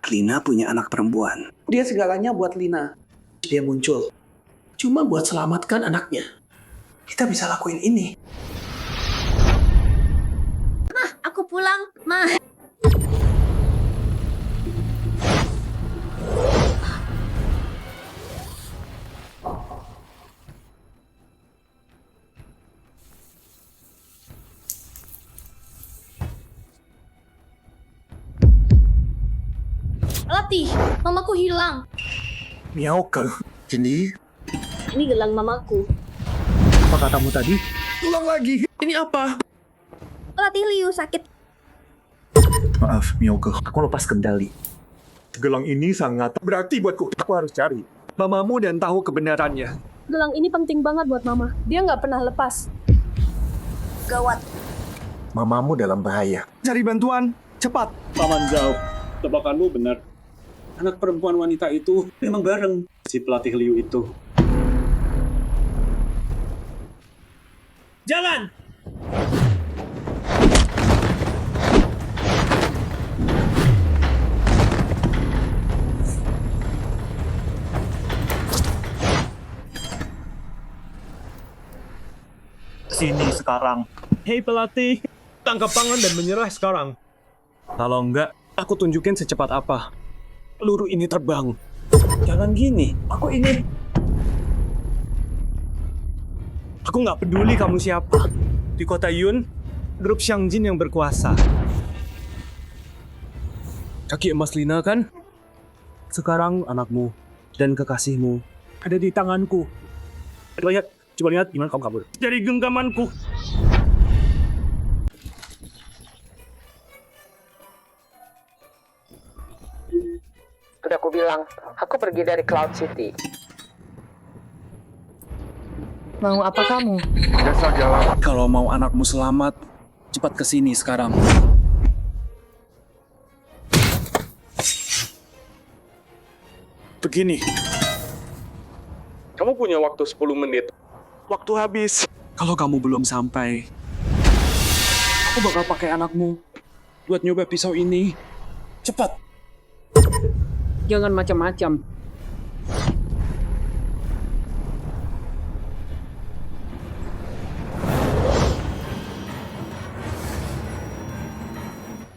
Lina punya anak perempuan. Dia segalanya buat Lina. Dia muncul. Cuma buat selamatkan anaknya. Kita bisa lakuin ini. Mah, aku pulang. Mah. Latih, mamaku hilang. Miaoke. Jadi, Ini gelang mamaku. apa katamu tadi? Ulang lagi. Ini apa? Latih Liu sakit. maaf, Miyoke. Aku lepas kendali. Gelang ini sangat berarti buatku. Aku harus cari. Mamamu dan tahu kebenarannya. Gelang ini penting banget buat mama. Dia nggak pernah lepas. Gawat. Mamamu dalam bahaya. Cari bantuan. Cepat. Paman Zhao, tebakanmu benar. Anak perempuan wanita itu memang bareng si pelatih Liu itu. Jalan! Sini sekarang. Hei pelatih, tangkap tangan dan menyerah sekarang. Kalau enggak, aku tunjukin secepat apa. Peluru ini terbang. Jangan gini, aku ini. Aku nggak peduli kamu siapa. Di kota Yun, grup Xiangjin yang berkuasa. Kaki emas Lina kan? Sekarang anakmu dan kekasihmu ada di tanganku. Coba lihat gimana kamu kabur. Dari genggamanku. Udah aku bilang, aku pergi dari Cloud City. Mau apa kamu? Dasar jalan. Kalau mau anakmu selamat, cepat ke sini sekarang. Begini. Kamu punya waktu 10 menit. Waktu habis. Kalau kamu belum sampai, aku bakal pakai anakmu buat nyoba pisau ini. Cepat. Jangan macam-macam.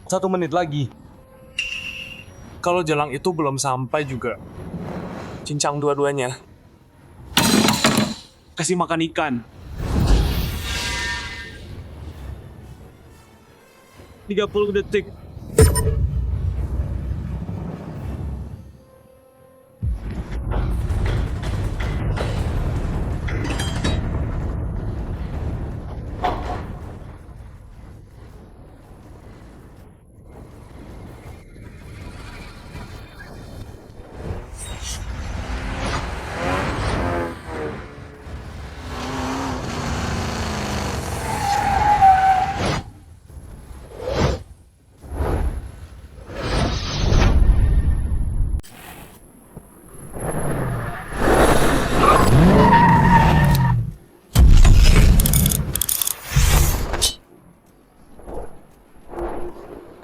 Satu menit lagi. Kalau jalang itu belum sampai juga, cincang dua-duanya. Kasih makan ikan. 30 detik.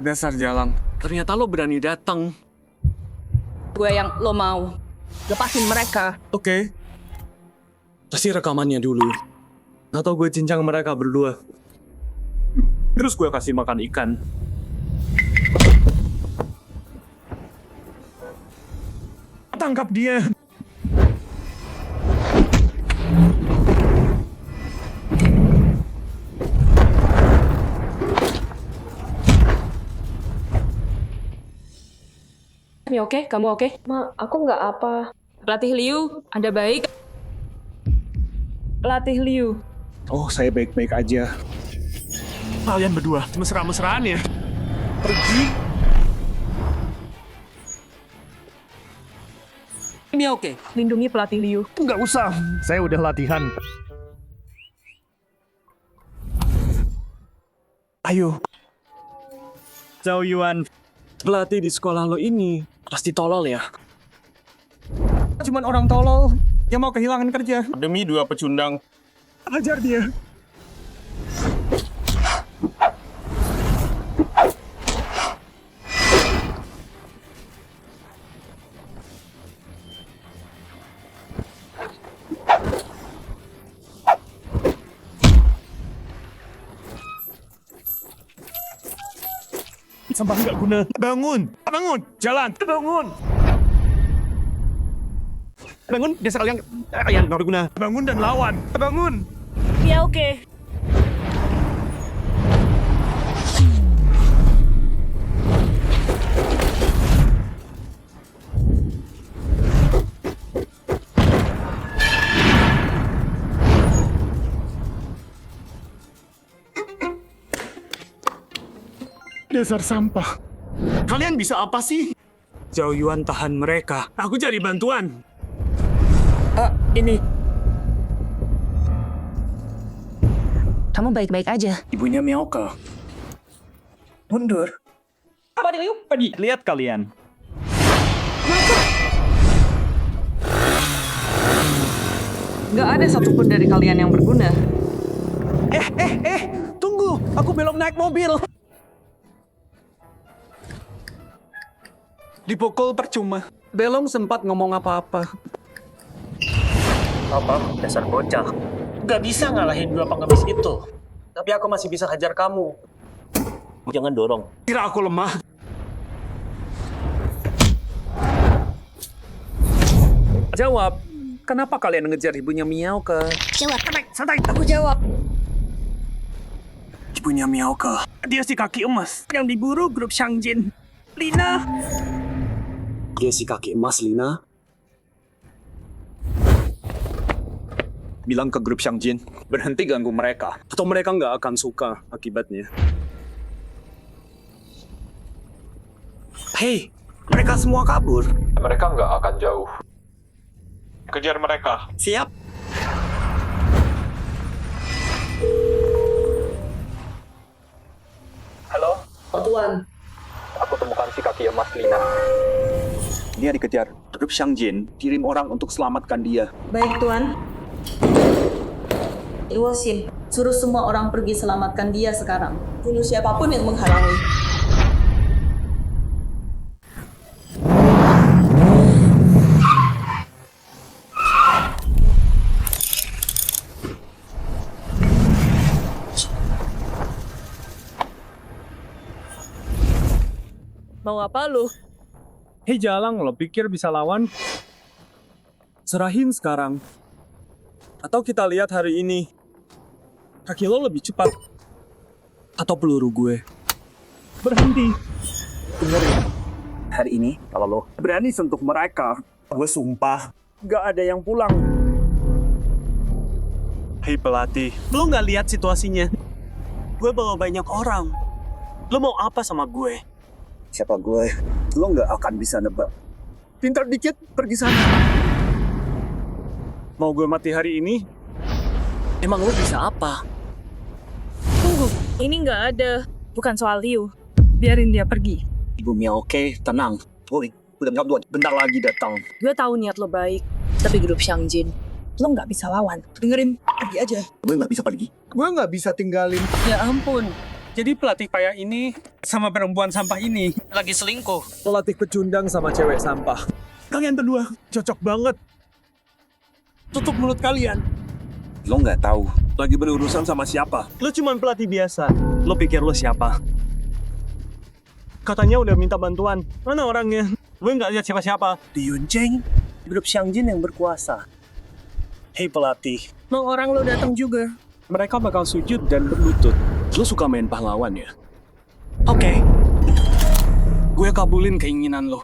Dasar jalang. Ternyata lo berani datang. Gue yang lo mau. Lepasin mereka. Oke. Kasih rekamannya dulu. Atau gue cincang mereka berdua. Terus gue kasih makan ikan. Tangkap dia. Kamu oke? Kamu oke? Ma, aku nggak apa. Pelatih Liu, Anda baik? Pelatih Liu. Oh, saya baik-baik aja. Kalian berdua mesra-mesraan ya? Pergi. Ini oke. Lindungi pelatih Liu. Nggak usah. Saya udah latihan. Ayo. Zhao Yuan. Pelatih di sekolah lo ini pasti tolol ya. Cuman orang tolol yang mau kehilangan kerja. Demi 2 pecundang. Ajar dia. Sampah nggak guna. Bangun! Bangun! Jalan! Bangun! Bangun, dasar kalian nggak berguna. Bangun dan lawan. Bangun! Ya oke. Dasar sampah. Kalian bisa apa sih? Zhao Yuan tahan mereka. Aku cari bantuan. Ini. Kamu baik-baik aja. Ibunya Miaoka. Mundur. Apa dia Liu? Pergi. Lihat kalian. Nggak ada satupun dari kalian yang berguna. Tunggu. Aku belum naik mobil. Dipukul percuma. Belum sempat ngomong apa-apa. Apa? Dasar bocah. Gak bisa ngalahin 2 pengemis itu. Tapi aku masih bisa hajar kamu. Jangan dorong. Kira aku lemah. Jawab. Kenapa kalian ngejar ibunya Miaoka? Jawab. Santai. Aku jawab. Ibunya Miaoke. Dia si kaki emas yang diburu grup Shangjin. Lina. Dia si kaki emas, Lina. Bilang ke grup Shangjin, berhenti ganggu mereka. Atau mereka nggak akan suka akibatnya. Hei, mereka semua kabur. Mereka nggak akan jauh. Kejar mereka. Siap. Halo? Tuan. Aku temukan si kaki emas Lina. Dia dikejar. Grup Shangjin kirim orang untuk selamatkan dia. Baik, Tuan. Iwasin, suruh semua orang pergi selamatkan dia sekarang. Bunuh siapapun yang menghalangi. Mau apa lu? Hei Jalang, lo pikir bisa lawan? Serahin sekarang. Atau kita lihat hari ini. Kaki lo lebih cepat. Atau peluru gue. Berhenti. Dengerin. Hari ini, kalau lo berani sentuh mereka, gue sumpah, gak ada yang pulang. Hei pelatih, lo nggak lihat situasinya? Gue bawa banyak orang. Lo mau apa sama gue? Siapa gue? Lo nggak akan bisa nebak. Pintar dikit, pergi sana. Mau gue mati hari ini? Emang lo bisa apa? Tunggu, ini nggak ada. Bukan soal Liu. Biarin dia pergi. Ibu Miaoke, tenang. Gue udah nggak bentar lagi datang. Gue tahu niat lo baik, tapi grup Shangjin, lo nggak bisa lawan. Dengerin, pergi aja. Gue nggak bisa pergi. Gue nggak bisa tinggalin. Ya ampun. Jadi pelatih payah ini sama perempuan sampah ini lagi selingkuh. Pelatih pecundang sama cewek sampah. Kalian berdua cocok banget. Tutup mulut kalian. Lo nggak tahu lagi berurusan sama siapa. Lo cuman pelatih biasa. Lo pikir lo siapa? Katanya udah minta bantuan. Mana orangnya? Gue nggak lihat siapa-siapa. Di Yuncheng, grup Shangjin yang berkuasa. Hei pelatih, mau orang lo datang juga. Mereka bakal sujud dan berlutut. Lo suka main pahlawan ya? Oke. Gue kabulin keinginan lo.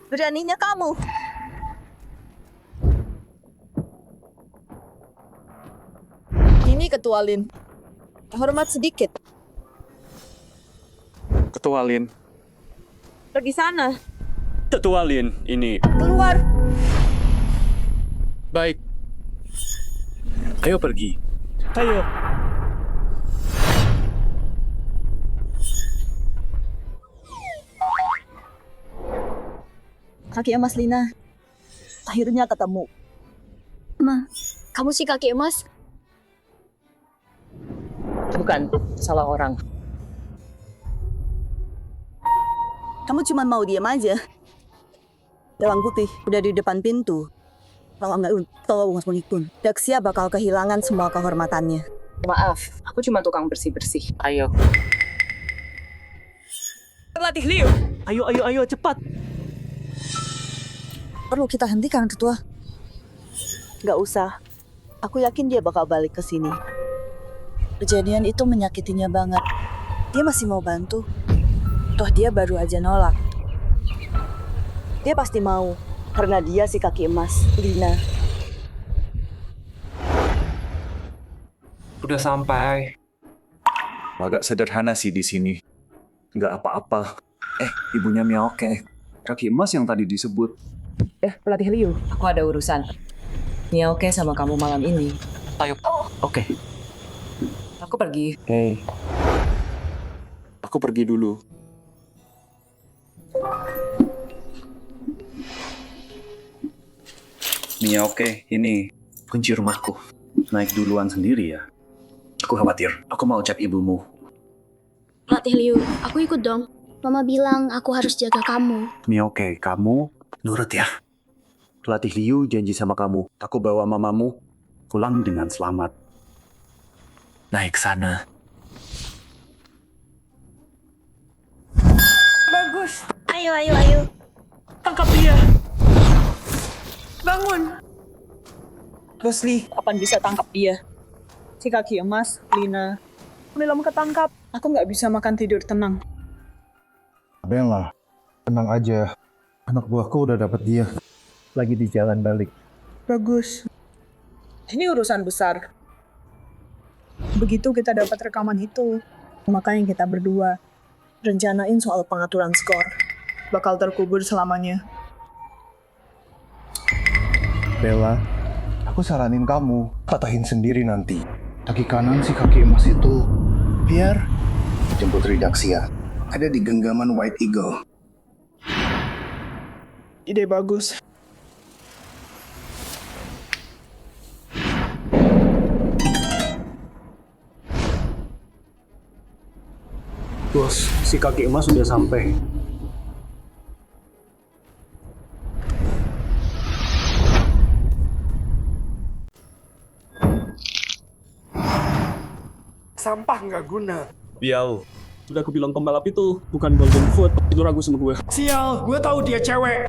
Beraninya kamu. Ini Ketua Lin. Hormat sedikit. Ketua Lin. Pergi sana. Ketua Lin, ini. Keluar. Baik. Ayo pergi. Ayo. Kaki emas Lina. Akhirnya ketemu. Ma, kamu si kaki emas? Bukan, salah orang. Kamu cuma mau diam aja. Dalang putih udah di depan pintu. Kalau nggak tolong pun, Daxia bakal kehilangan semua kehormatannya. Maaf, aku cuma tukang bersih-bersih. Ayo. Pelatih Liu. Ayo, cepat. Perlu kita hentikan, Ketua. Nggak usah. Aku yakin dia bakal balik ke sini. Kejadian itu menyakitinya banget. Dia masih mau bantu. Toh dia baru aja nolak. Dia pasti mau, karena dia si kaki emas, Lina. Udah sampai. Agak sederhana sih di sini. Nggak apa-apa. Ibunya Miaoke. Kaki emas yang tadi disebut. Pelatih Liu, aku ada urusan. Miaoke sama kamu malam ini. Ayo. Oke. Aku pergi. Hei. Aku pergi dulu. Miaoke, ini kunci rumahku. Naik duluan sendiri ya. Aku khawatir. Aku mau cek ibumu. Pelatih Liu, aku ikut dong. Mama bilang aku harus jaga kamu. Miaoke, kamu nurut ya. Pelatih Liu janji sama kamu. Aku bawa mamamu pulang dengan selamat. Naik sana. Bagus. Ayo. Tangkap dia. Bangun! Leslie, kapan bisa tangkap dia? Si kaki emas, Lina. Belum ketangkap. Aku nggak bisa makan tidur tenang. Bella, tenang aja. Anak buahku udah dapat dia. Lagi di jalan balik. Bagus. Ini urusan besar. Begitu kita dapat rekaman itu, makanya kita berdua rencanain soal pengaturan skor. Bakal terkubur selamanya. Bella, aku saranin kamu patahin sendiri nanti. Kaki kanan si kaki emas itu biar jemput Ridaksia. Ada di genggaman White Eagle. Ide bagus. Bos, si kaki emas sudah sampai. Sampah nggak guna. Bial. Udah aku bilang pembalap itu bukan golden foot. Itu ragu sama gue. Sial, gue tahu dia cewek.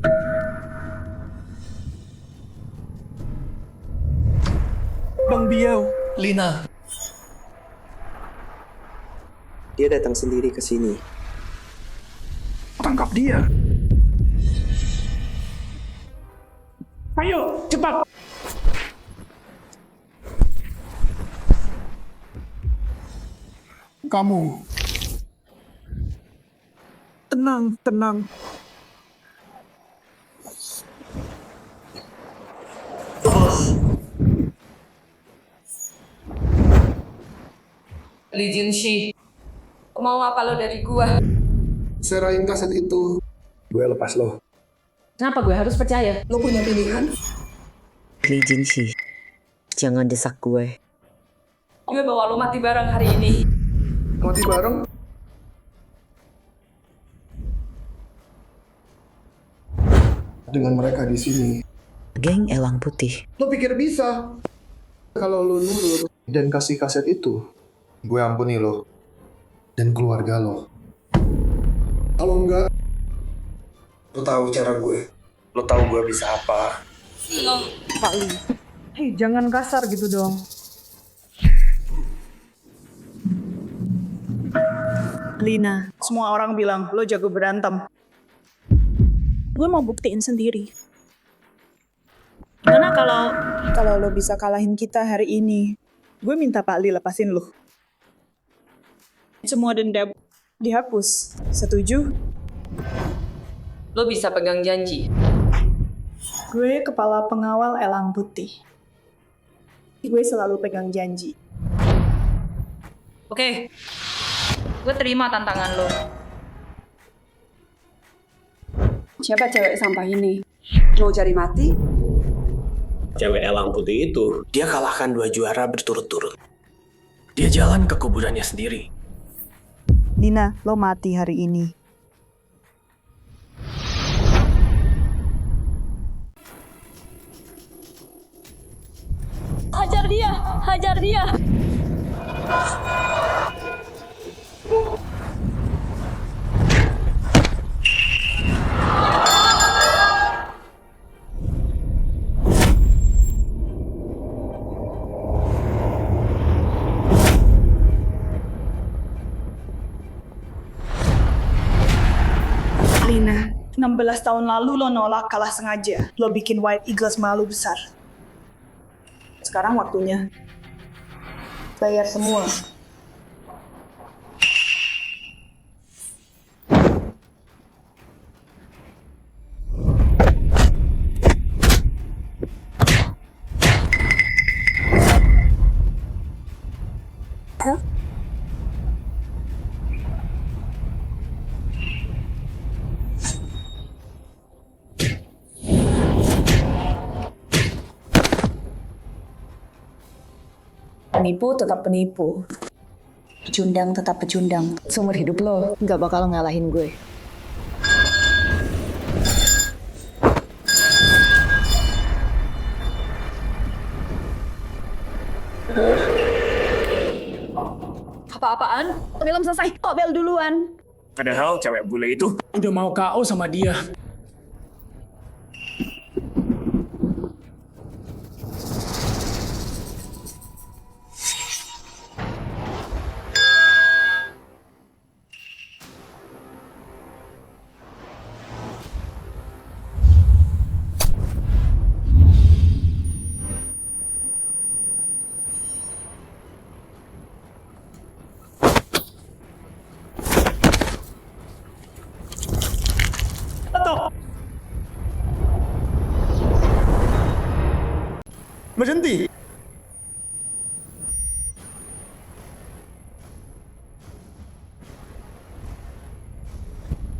Bang Biau. Lina. Dia datang sendiri ke sini. Tangkap dia. Ayo, cepat. Kamu. Tenang, tenang. Lee Jinshi, mau apa lo dari gua? Serahin kaset itu. Gue lepas lo. Kenapa gue harus percaya? Lo punya pilihan? Lee Jinshi, jangan desak gue. Gue bawa lo mati bareng hari ini. Mati bareng? Dengan mereka di sini. Geng Elang Putih. Lo pikir bisa? Kalau lo nurut dan kasih kaset itu, gue ampuni lo dan keluarga lo. Kalau enggak, lo tahu cara gue. Lo tahu gue bisa apa. Lo, Pak Lee. Hei, jangan kasar gitu dong. Lina, semua orang bilang lo jago berantem. Gue mau buktiin sendiri. Gimana kalau lo bisa kalahin kita hari ini? Gue minta Pak Lee lepasin lo. Semua dendam dihapus. Setuju? lo bisa pegang janji. Gue kepala pengawal Elang Putih. Gue selalu pegang janji. Oke, gue terima tantangan lo. Siapa cewek sampah ini? Mau cari mati? Cewek Elang Putih itu, dia kalahkan 2 juara berturut-turut. Dia jalan ke kuburannya sendiri. Nina, lo mati hari ini. Hajar dia! Hajar dia! Lina, 16 tahun lalu lo nolak kalah sengaja. Lo bikin White Eagles malu besar. Sekarang waktunya bayar semua. Penipu tetap penipu. Pecundang tetap pecundang. Seumur hidup lo nggak bakal ngalahin gue. Apa-apaan? Belum selesai. Kok bel duluan? Padahal cewek bule itu udah mau KO sama dia. Berhenti.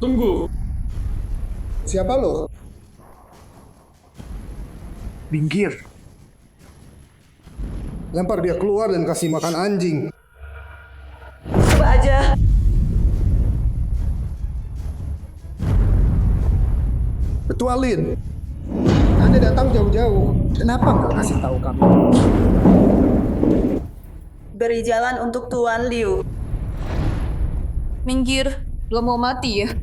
Tunggu. Siapa lo? Minggir. Lempar dia keluar dan kasih makan anjing. Coba aja. Ketua Lin, Anda datang jauh-jauh. Kenapa nggak kasih tahu kami? Beri jalan untuk Tuan Liu. Minggir, lo mau mati ya?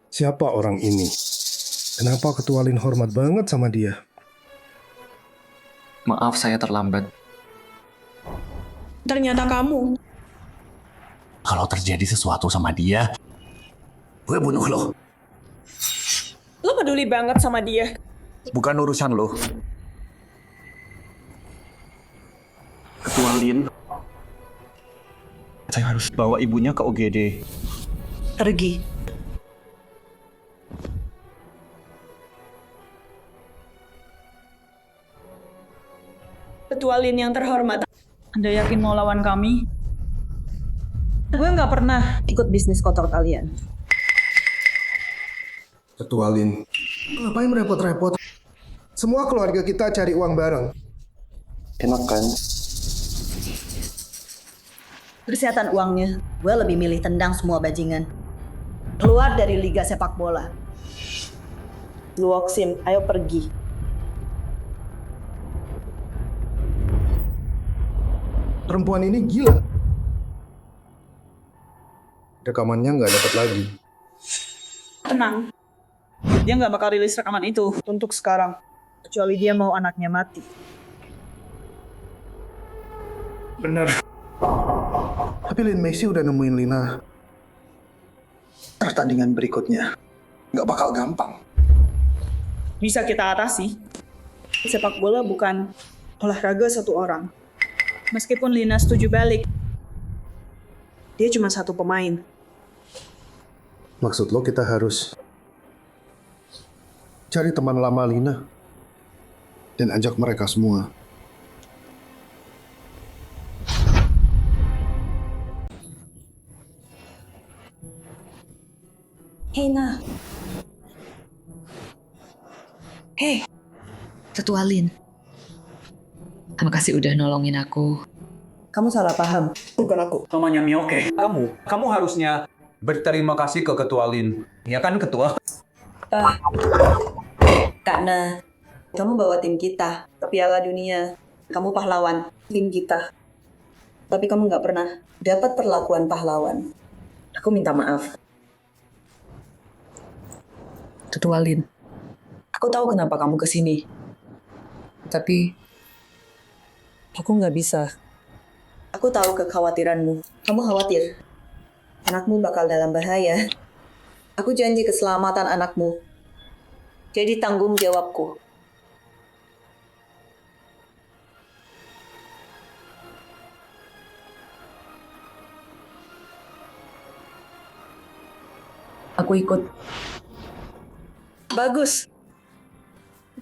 Siapa orang ini? Kenapa Ketua Lin hormat banget sama dia? Maaf saya terlambat. Ternyata kamu. Kalau terjadi sesuatu sama dia, gue bunuh lo. Lo peduli banget sama dia. Bukan urusan lo. Ketua Lin, saya harus bawa ibunya ke OGD. Pergi. Ketua Lin yang terhormat. Anda yakin mau lawan kami? Gue nggak pernah ikut bisnis kotor kalian. Ketua Lin, ngapain repot-repot? Semua keluarga kita cari uang bareng. Enak kan? Kesehatan uangnya, gue lebih milih tendang semua bajingan. Keluar dari Liga Sepak Bola. Luoksim, ayo pergi. Perempuan ini gila. Rekamannya nggak dapat lagi. Tenang. Dia nggak bakal rilis rekaman itu untuk sekarang. Kecuali dia mau anaknya mati. Bener. Tapi Lin Macy udah nemuin Lina. Pertandingan berikutnya nggak bakal gampang. Bisa kita atasi. Sepak bola bukan olahraga satu orang. Meskipun Lina setuju balik, dia cuma satu pemain. Maksud lo kita harus cari teman lama Lina dan ajak mereka semua. Hei, Nah. Hei, Ketua Lin. Terima kasih udah nolongin aku. Kamu salah paham. Bukan aku. Namanya Mioke. Kamu harusnya berterima kasih ke Ketua Lin. Ya kan, Ketua? Karena kamu bawa tim kita ke Piala Dunia. Kamu pahlawan tim kita. Tapi kamu nggak pernah dapat perlakuan pahlawan. Aku minta maaf. Ketua Lin, aku tahu kenapa kamu kesini. Tapi aku nggak bisa. Aku tahu kekhawatiranmu. Kamu khawatir anakmu bakal dalam bahaya. Aku janji keselamatan anakmu. Jadi tanggung jawabku. Aku ikut. Bagus.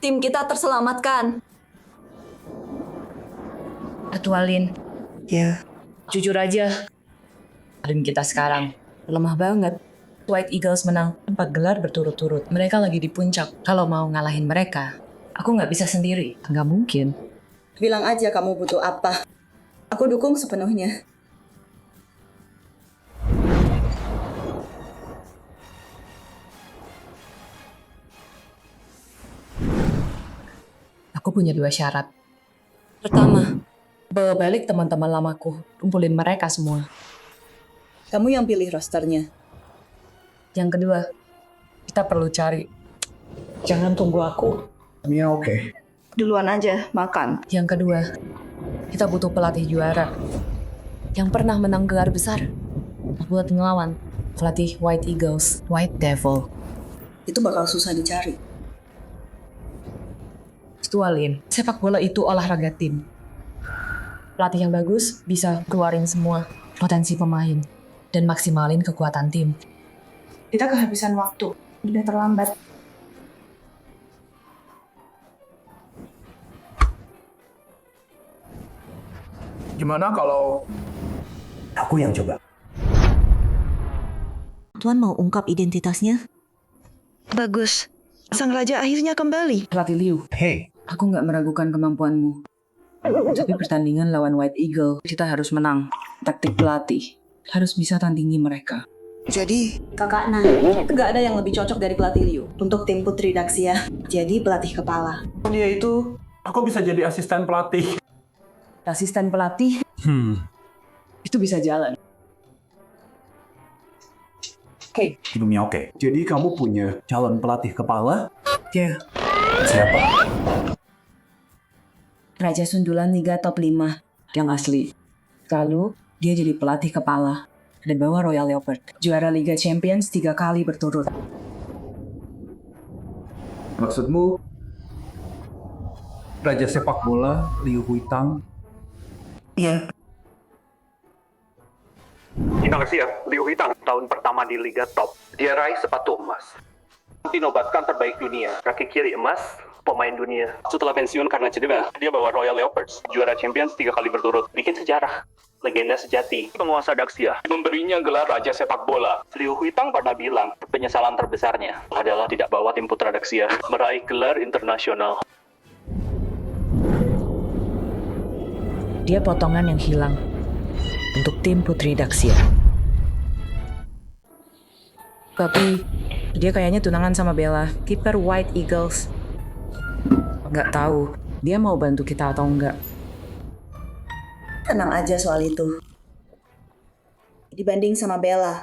Tim kita terselamatkan. Ketua Lin. Ya. Jujur aja, tim kita sekarang lemah banget. White Eagles menang 4 gelar berturut-turut. Mereka lagi di puncak. Kalau mau ngalahin mereka, aku nggak bisa sendiri. Nggak mungkin. Bilang aja kamu butuh apa. Aku dukung sepenuhnya. Aku punya 2 syarat. Pertama, bawa balik teman-teman lamaku. Kumpulin mereka semua. Kamu yang pilih rosternya. Yang kedua, kita perlu cari. Jangan tunggu aku. Mia oke. Duluan aja, makan. Yang kedua, kita butuh pelatih juara. Yang pernah menang gelar besar. Buat ngelawan pelatih White Eagles, White Devil. Itu bakal susah dicari. Ketua Lin, sepak bola itu olahraga tim. Pelatih yang bagus bisa keluarin semua potensi pemain dan maksimalin kekuatan tim. Kita kehabisan waktu. Udah terlambat. Gimana kalau Aku yang coba. Tuan mau ungkap identitasnya? Bagus. Sang raja akhirnya kembali. Pelatih Liu, Hey, aku nggak meragukan kemampuanmu. Tapi pertandingan lawan White Eagle, kita harus menang. Taktik pelatih harus bisa tandingi mereka. Jadi, Kakak Nah, nggak ada yang lebih cocok dari pelatih Liu untuk tim Putri Daxia. Jadi pelatih kepala. Dia itu, aku bisa jadi asisten pelatih. Asisten pelatih itu bisa jalan. Oke. Ibu Miaoke. Jadi kamu punya calon pelatih kepala? Ya. Siapa? Raja sundulan Liga top 5 yang asli. Lalu dia jadi pelatih kepala dan bawa Royal Leopard juara Liga Champions 3 kali berturut. Maksudmu Raja sepak bola Liu Huitang? Iya. Indonesia, Liu Huitang tahun pertama di Liga Top. Dia raih sepatu emas. Dinobatkan terbaik dunia, kaki kiri emas, pemain dunia. Setelah pensiun karena cedera, dia bawa Royal Leopards, juara Champions 3 kali berturut. Bikin sejarah. Legenda sejati, penguasa Daxia, memberinya gelar Raja Sepak Bola. Liu Huitang pernah bilang, penyesalan terbesarnya adalah tidak bawa tim putra Daxia meraih gelar internasional. Dia potongan yang hilang untuk tim Putri Daxia. Tapi dia kayaknya tunangan sama Bella, kiper White Eagles. Nggak tahu dia mau bantu kita atau enggak. Tenang aja soal itu. Dibanding sama Bella,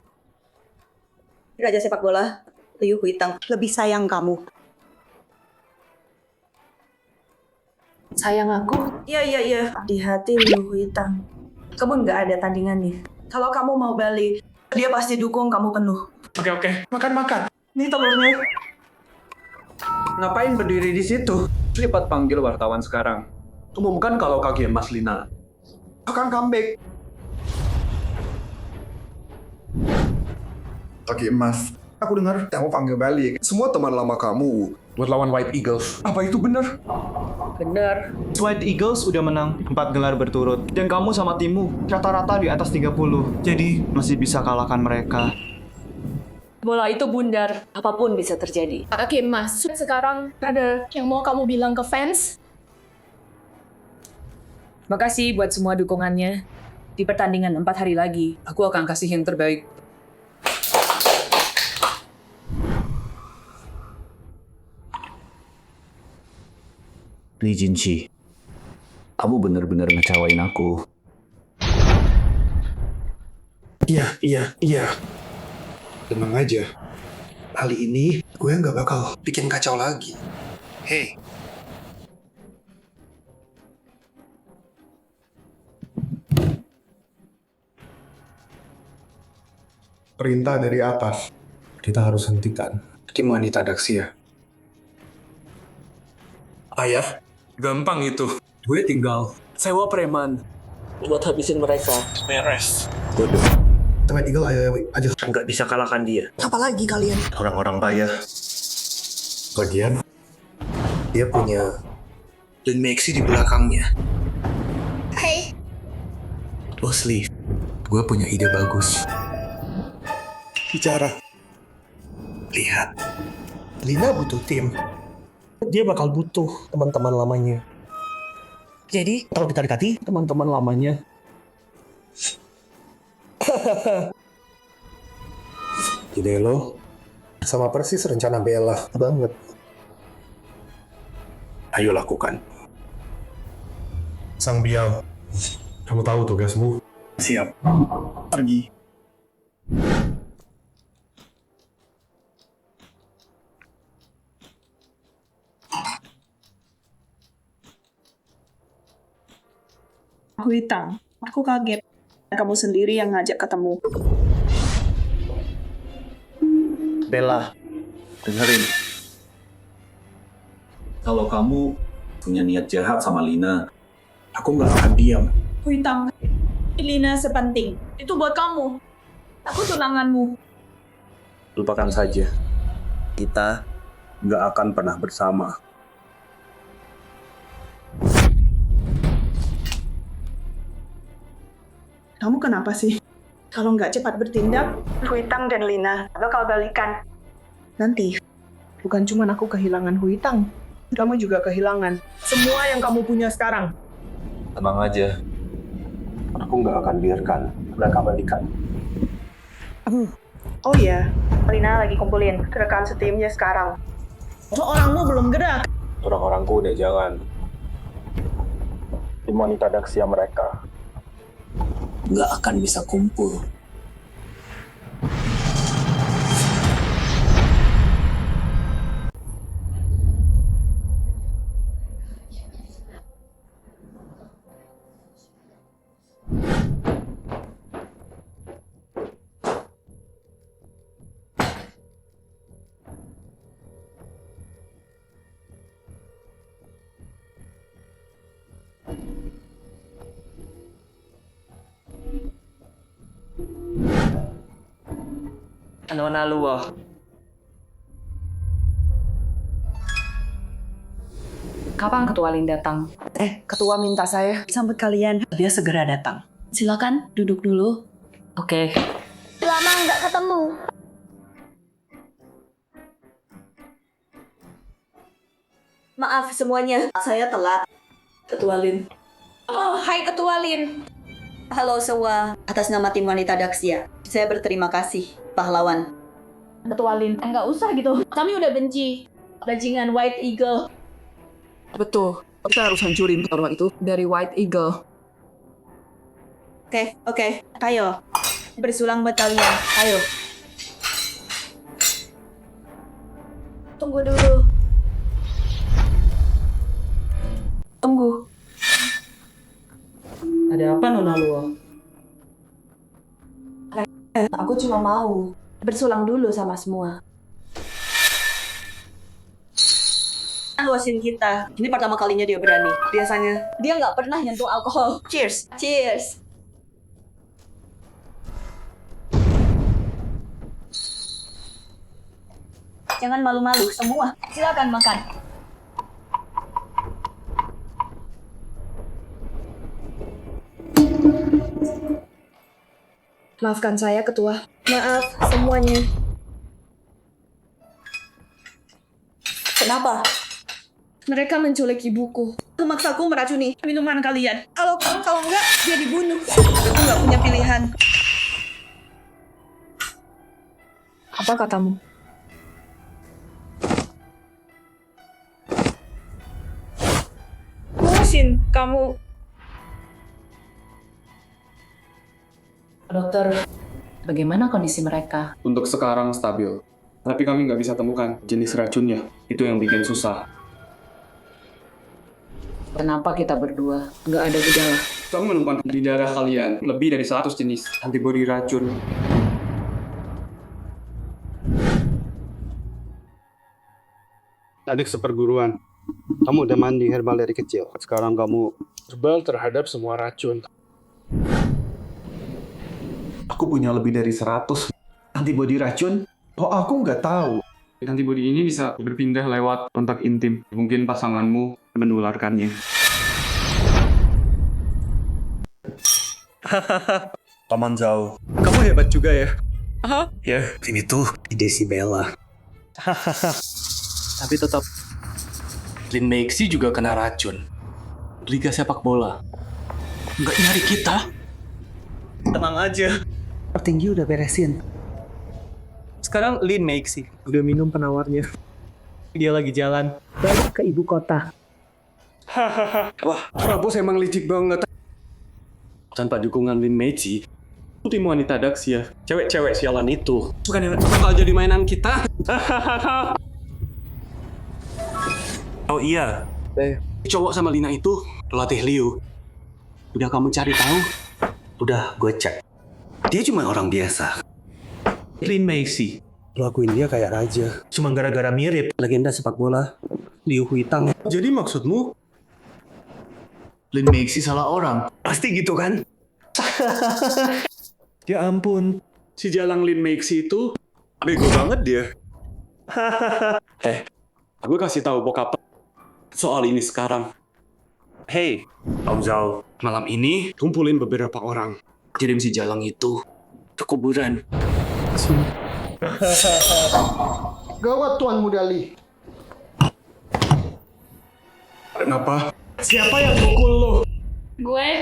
Raja sepak bola Liu Huitang lebih sayang kamu. Sayang aku? Iya. Di hati Liu Huitang. Kamu nggak ada tandingannya. Kalau kamu mau balik, dia pasti dukung kamu penuh. Oke. Makan. Ini telurnya. Ngapain berdiri di situ? Cepat panggil wartawan sekarang. Umumkan kalau kaki Mas Lina. Akan comeback. Kaki emas. Aku dengar kamu panggil balik. Semua teman lama kamu buat lawan White Eagles. Apa itu benar? benar. White Eagles udah menang 4 gelar berturut. Dan kamu sama timmu rata-rata di atas 30. Jadi masih bisa kalahkan mereka. Bola itu bundar, apapun bisa terjadi. Kaki emas. Sekarang ada yang mau kamu bilang ke fans? Makasih buat semua dukungannya. Di pertandingan 4 hari lagi, aku akan kasih yang terbaik. Li Jinqi, kamu benar-benar ngecewain aku. Iya. Tenang aja. Kali ini gue nggak bakal bikin kacau lagi. Hei. Perintah dari atas. Kita harus hentikan tim wanita Daxia. Ayah, gampang itu. Gue tinggal sewa preman buat habisin mereka. Beres. Bodoh. White Eagle ayo aja. Nggak bisa kalahkan dia. Apalagi kalian? Orang-orang kaya. Lagian, dia punya dan Maxi di belakangnya. Hey. Bos Lee, gue punya ide bagus. Bicara. Lihat, Lina butuh tim. Dia bakal butuh teman-teman lamanya. Jadi, kalau kita dekati teman-teman lamanya. Ide lo sama persis rencana Bella banget. Ayo lakukan. Sang Biao, kamu tahu tugasmu. Siap. Pergi. Huitang, aku kaget. Kamu sendiri yang ngajak ketemu. Bella, Dengerin. Kalau kamu punya niat jahat sama Lina, aku nggak akan diam. Huitang, Lina sepenting. Itu buat kamu. Aku tunanganmu. Lupakan saja. Kita nggak akan pernah bersama. Kamu kenapa sih? Kalau nggak cepat bertindak, Huitang dan Lina bakal balikan. Nanti, bukan cuma aku kehilangan Huitang, kamu juga kehilangan semua yang kamu punya sekarang. Tenang aja. Aku nggak akan biarkan mereka balikan. Oh iya, Lina lagi kumpulin rekan setimnya sekarang. Oh, orangmu belum gerak. Orang-orangku udah jangan. Tim wanita Daxia mereka nggak akan bisa kumpul. Ano na luwa? Kapan Ketua Lin datang? Ketua minta saya sambut kalian. Dia segera datang. Silakan duduk dulu. Oke. Lama nggak ketemu. Maaf semuanya, saya telat. Ketua Lin. Oh, hai Ketua Lin. Halo semua, atas nama tim wanita Daxia, saya berterima kasih, pahlawan. Ketua Lin, nggak usah gitu. Kami udah benci. Bajingan White Eagle. Betul. Kita harus hancurin orang itu dari White Eagle. Oke. Ayo. Bersulang batalion. Ayo. Tunggu dulu. Tunggu. Ada apa Nona Luo? Aku cuma mau bersulang dulu sama semua. Luasin kita. Ini pertama kalinya dia berani. Biasanya Dia nggak pernah nyentuh alkohol. cheers. Cheers. Jangan malu-malu semua. Silakan makan. Maafkan saya, Ketua. Maaf semuanya. Kenapa? Mereka menculik ibuku. Memaksaku meracuni Minuman kalian. Kalau enggak, dia dibunuh. Aku nggak punya pilihan. Apa katamu? Musin, kamu... Dokter, bagaimana kondisi mereka? Untuk sekarang stabil. Tapi kami nggak bisa temukan jenis racunnya. Itu yang bikin susah. Kenapa kita berdua nggak ada gejala? Kamu menemukan di darah kalian lebih dari 100 jenis antibodi racun. Adik seperguruan, kamu udah mandi herbal dari kecil. Sekarang kamu Herbal terhadap semua racun. Aku punya lebih dari 100 antibodi racun. Oh, aku nggak tahu. Antibodi ini bisa berpindah lewat kontak intim. Mungkin pasanganmu menularkannya. Paman Zhao, kamu hebat juga ya. ya Ini tuh ide si Bella. Tapi tetap Lin Meixi juga kena racun. Liga sepak bola. Nggak nyari kita. tenang aja. Tinggi udah beresin. Sekarang Lin Meixi udah minum penawarnya. Dia lagi jalan balik ke ibu kota. Wah, Prabu emang licik banget. tanpa dukungan Lin Meixi, tim wanita Daxia, cewek-cewek sialan itu bukan yang bakal jadi mainan kita. Oh iya, cowok sama Lina itu pelatih Liu. Udah kamu cari tahu? Udah gue cek. Dia cuma orang biasa. Lin Meixi Lakuin dia kayak raja. cuma gara-gara mirip Legenda sepak bola, Liu Huitang. Jadi maksudmu, Lin Meixi salah orang. Pasti gitu kan? Ya ampun, si Jalang Lin Meixi itu bego banget dia. Aku kasih tahu bokap soal ini sekarang. Hey, Om Zhao, malam ini kumpulin beberapa orang. Kirim si Jalang itu ke kuburan. Gawat Tuan Muda Li. Kenapa? Siapa yang pukul lo? Gue.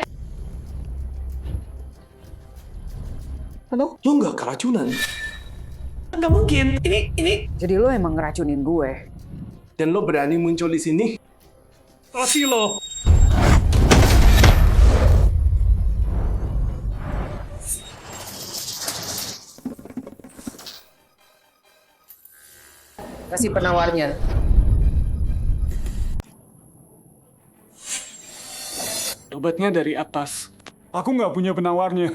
Halo? Lo nggak keracunan? Nggak mungkin. Ini. Jadi lo emang ngeracunin gue? Dan lo berani muncul di sini? Kasih lo. Kasih penawarnya. Obatnya dari atas. Aku nggak punya penawarnya.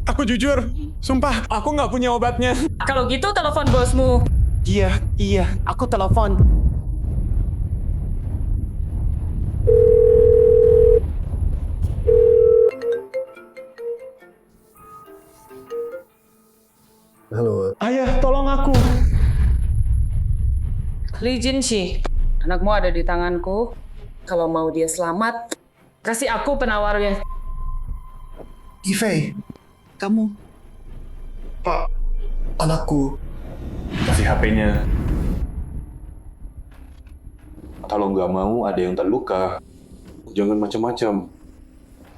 Aku jujur, sumpah, aku nggak punya obatnya. Kalau gitu telepon bosmu. Iya, aku telepon. Halo. Ayah, tolong aku. Li Jinshi, anakmu ada di tanganku. Kalau mau dia selamat, Kasih aku penawarnya. Ifei, kamu. Pak, anakku. Kasih HP-nya. Kalau nggak mau ada yang terluka, jangan macam-macam.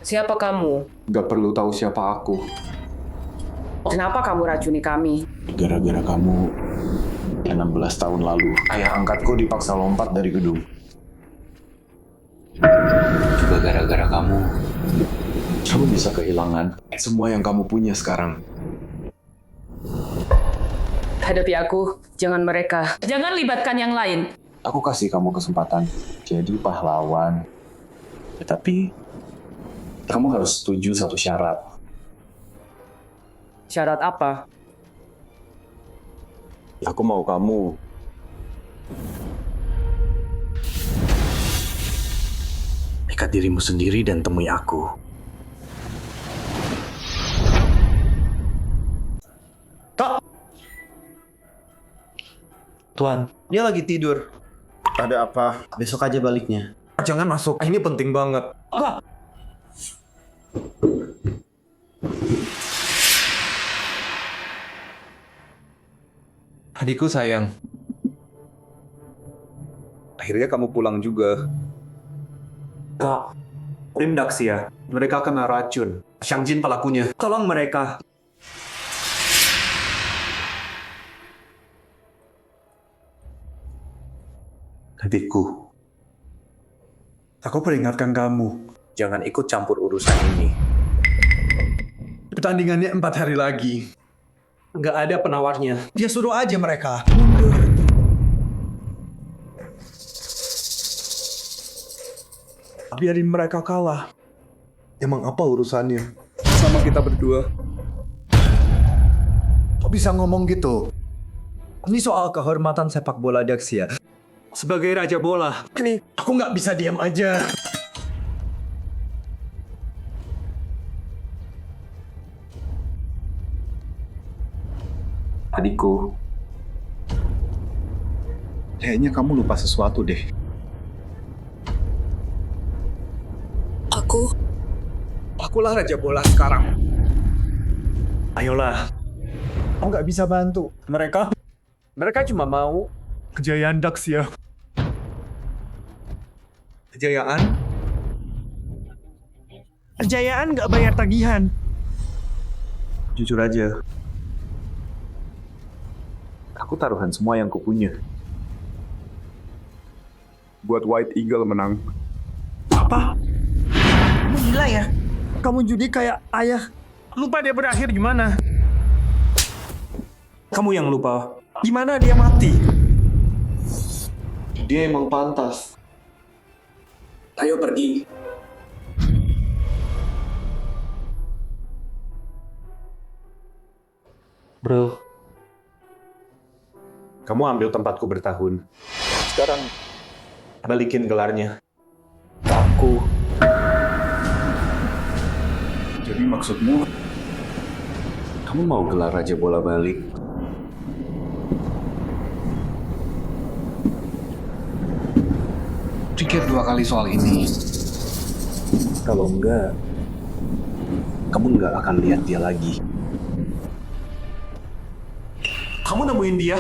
siapa kamu? Nggak perlu tahu siapa aku. Kenapa kamu racuni kami? Gara-gara kamu 16 tahun lalu, ayah angkatku dipaksa lompat dari gedung. Juga gara-gara kamu bisa kehilangan semua yang kamu punya sekarang. Hadapi aku, jangan mereka. Jangan libatkan yang lain. Aku kasih kamu kesempatan jadi pahlawan. Tapi kamu harus setuju satu syarat. Syarat apa? Aku mau kamu ikat dirimu sendiri dan temui aku. Tuan, dia lagi tidur. Ada apa? Besok aja baliknya. Jangan masuk. Ini penting banget. Adikku sayang. Akhirnya kamu pulang juga. Kak, tim Daxia. Mereka kena racun. Xiang Jin pelakunya. Tolong mereka. Adikku, aku peringatkan kamu, jangan ikut campur urusan ini. Pertandingannya 4 hari lagi. Nggak ada penawarnya. Dia suruh aja mereka. Biarin mereka kalah. Emang apa urusannya? Sama kita berdua. Kok bisa ngomong gitu? Ini soal kehormatan sepak bola Daxia. Sebagai raja bola, ini aku nggak bisa diam aja. Adikku, kayaknya kamu lupa sesuatu deh. Akulah raja bola sekarang. Ayolah. Aku nggak bisa bantu. Mereka cuma mau kejayaan Daxia. Kejayaan? Kejayaan nggak bayar tagihan. Jujur aja, aku taruhan semua yang kupunya. Buat White Eagle menang. Apa? Kamu gila ya? Kamu judi kayak ayah. Lupa dia berakhir gimana? Kamu yang lupa. Gimana dia mati? Dia emang pantas. Ayo pergi. Bro, kamu ambil tempatku bertahun. Sekarang, Balikin gelarnya. Aku. Jadi maksudmu, kamu mau gelar Raja Bola balik? Pikir 2 kali soal ini. Kalau enggak, kamu nggak akan lihat dia lagi. Kamu nemuin dia?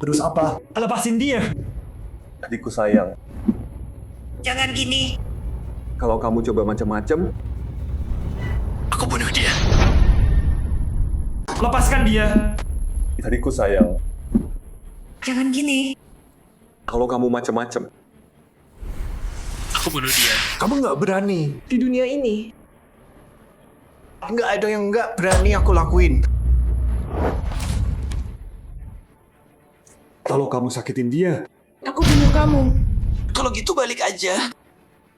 Terus apa? Lepasin dia. Adikku sayang, Jangan gini. kalau kamu coba macam-macam, Aku bunuh dia. Lepaskan dia. adikku sayang, Jangan gini. kalau kamu macam-macam, Aku bunuh dia. Kamu nggak berani. Di dunia ini, nggak ada yang nggak berani aku lakuin. Kalau kamu sakitin dia, Aku bunuh kamu. Kalau gitu balik aja.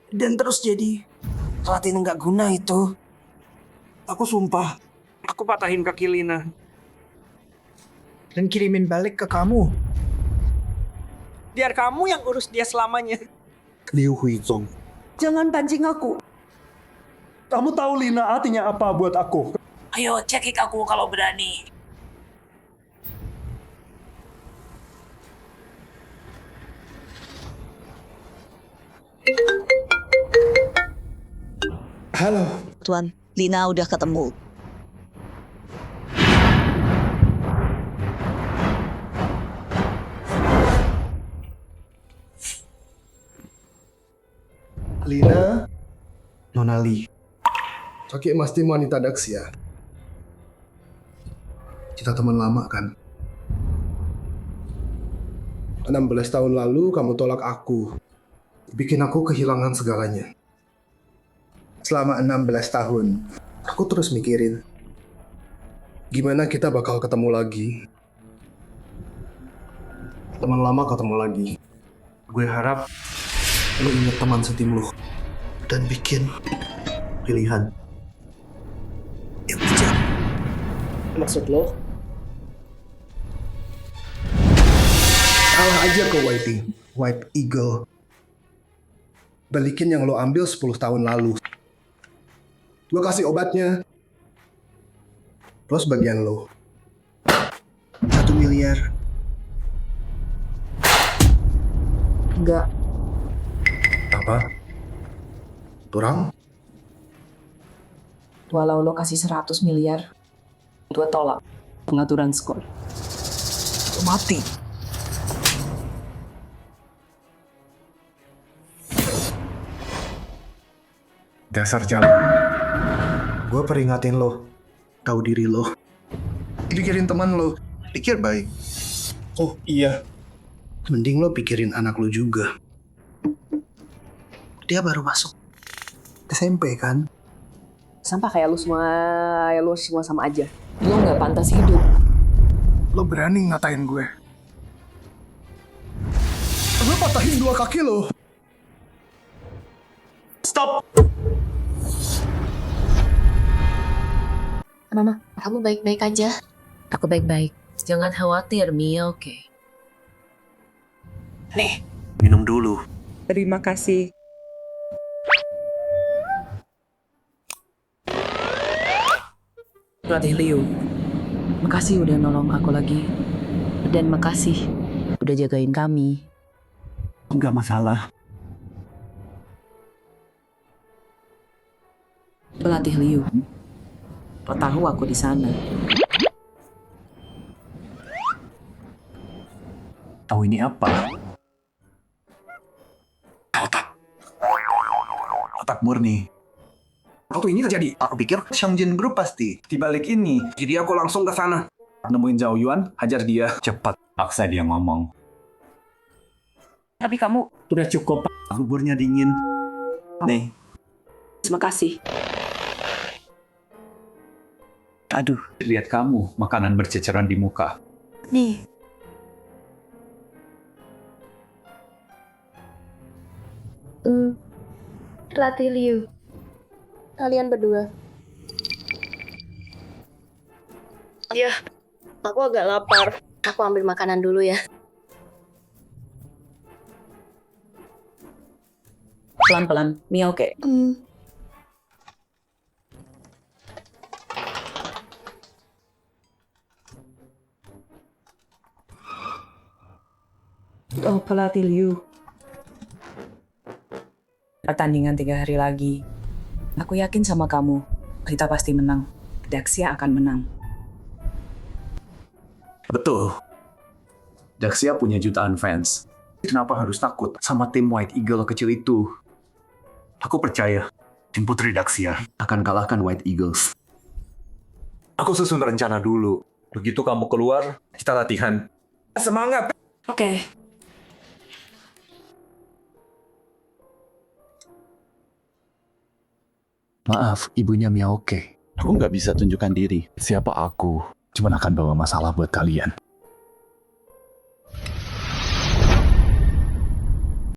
Dan terus jadi Ratin nggak guna itu. Aku sumpah. Aku patahin kaki Lina. Dan kirimin balik ke kamu. Biar kamu yang urus dia selamanya. Liu Huizong. Jangan pancing aku. Kamu tahu Lina artinya apa buat aku? Ayo cekik aku kalau berani. Halo. Tuan, Lina udah ketemu. Lina. Nona Li. Kaki emas tim wanita Daxia. Kita teman lama kan? 16 tahun lalu kamu tolak aku. Bikin aku kehilangan segalanya. Selama 16 tahun, aku terus mikirin gimana kita bakal ketemu lagi. Teman lama ketemu lagi. Gue harap lo inget teman setim lo dan bikin pilihan yang bijak. Maksud lo? Kalah aja ke White Eagle. Balikin yang lo ambil 10 tahun lalu. Gue kasih obatnya. Plus bagian lo. 1 miliar. Enggak. Apa? Kurang? Walau lo kasih 100 miliar, gue tolak pengaturan skor. Lo mati. Dasar jalan. Gue peringatin lo. Tahu diri lo. Pikirin teman lo. Pikir baik. Oh iya. Mending lo pikirin anak lo juga. Dia baru masuk SMP kan? Sampah kayak lu semua sama aja. Lo nggak pantas hidup. Lo berani ngatain gue. Lo patahin 2 kaki lo. Stop! Mama, kamu baik-baik aja. Aku baik-baik. Jangan khawatir, Mia, oke? Nih, minum dulu. Terima kasih. Pelatih Liu, makasih udah nolong aku lagi. Dan makasih udah jagain kami. Enggak masalah. Pelatih Liu, lo tahu aku di sana. tahu ini apa? Otak murni. Waktu ini terjadi, aku pikir Shangjin Group pasti. Di balik ini, Jadi aku langsung ke sana. nemuin Zhao Yuan, hajar dia. Cepat, paksa dia ngomong. Tapi kamu... Sudah cukup, buburnya dingin. Nih. Terima kasih. Aduh, lihat kamu, makanan berceceran di muka. Nih. Pelatih Liu. Kalian berdua. Ya, aku agak lapar. Aku ambil makanan dulu ya. Pelan-pelan, Miyoke. Oh, pelatih Liu. Pertandingan 3 hari lagi. Aku yakin sama kamu, kita pasti menang. Daxia akan menang. Betul. Daxia punya jutaan fans. Kenapa harus takut sama tim White Eagle kecil itu? Aku percaya tim Putri Daxia akan kalahkan White Eagles. Aku susun rencana dulu. Begitu kamu keluar, kita latihan. Semangat! Oke. Maaf, ibunya Miyaoke. Aku nggak bisa tunjukkan diri. Siapa aku? Cuma akan bawa masalah buat kalian.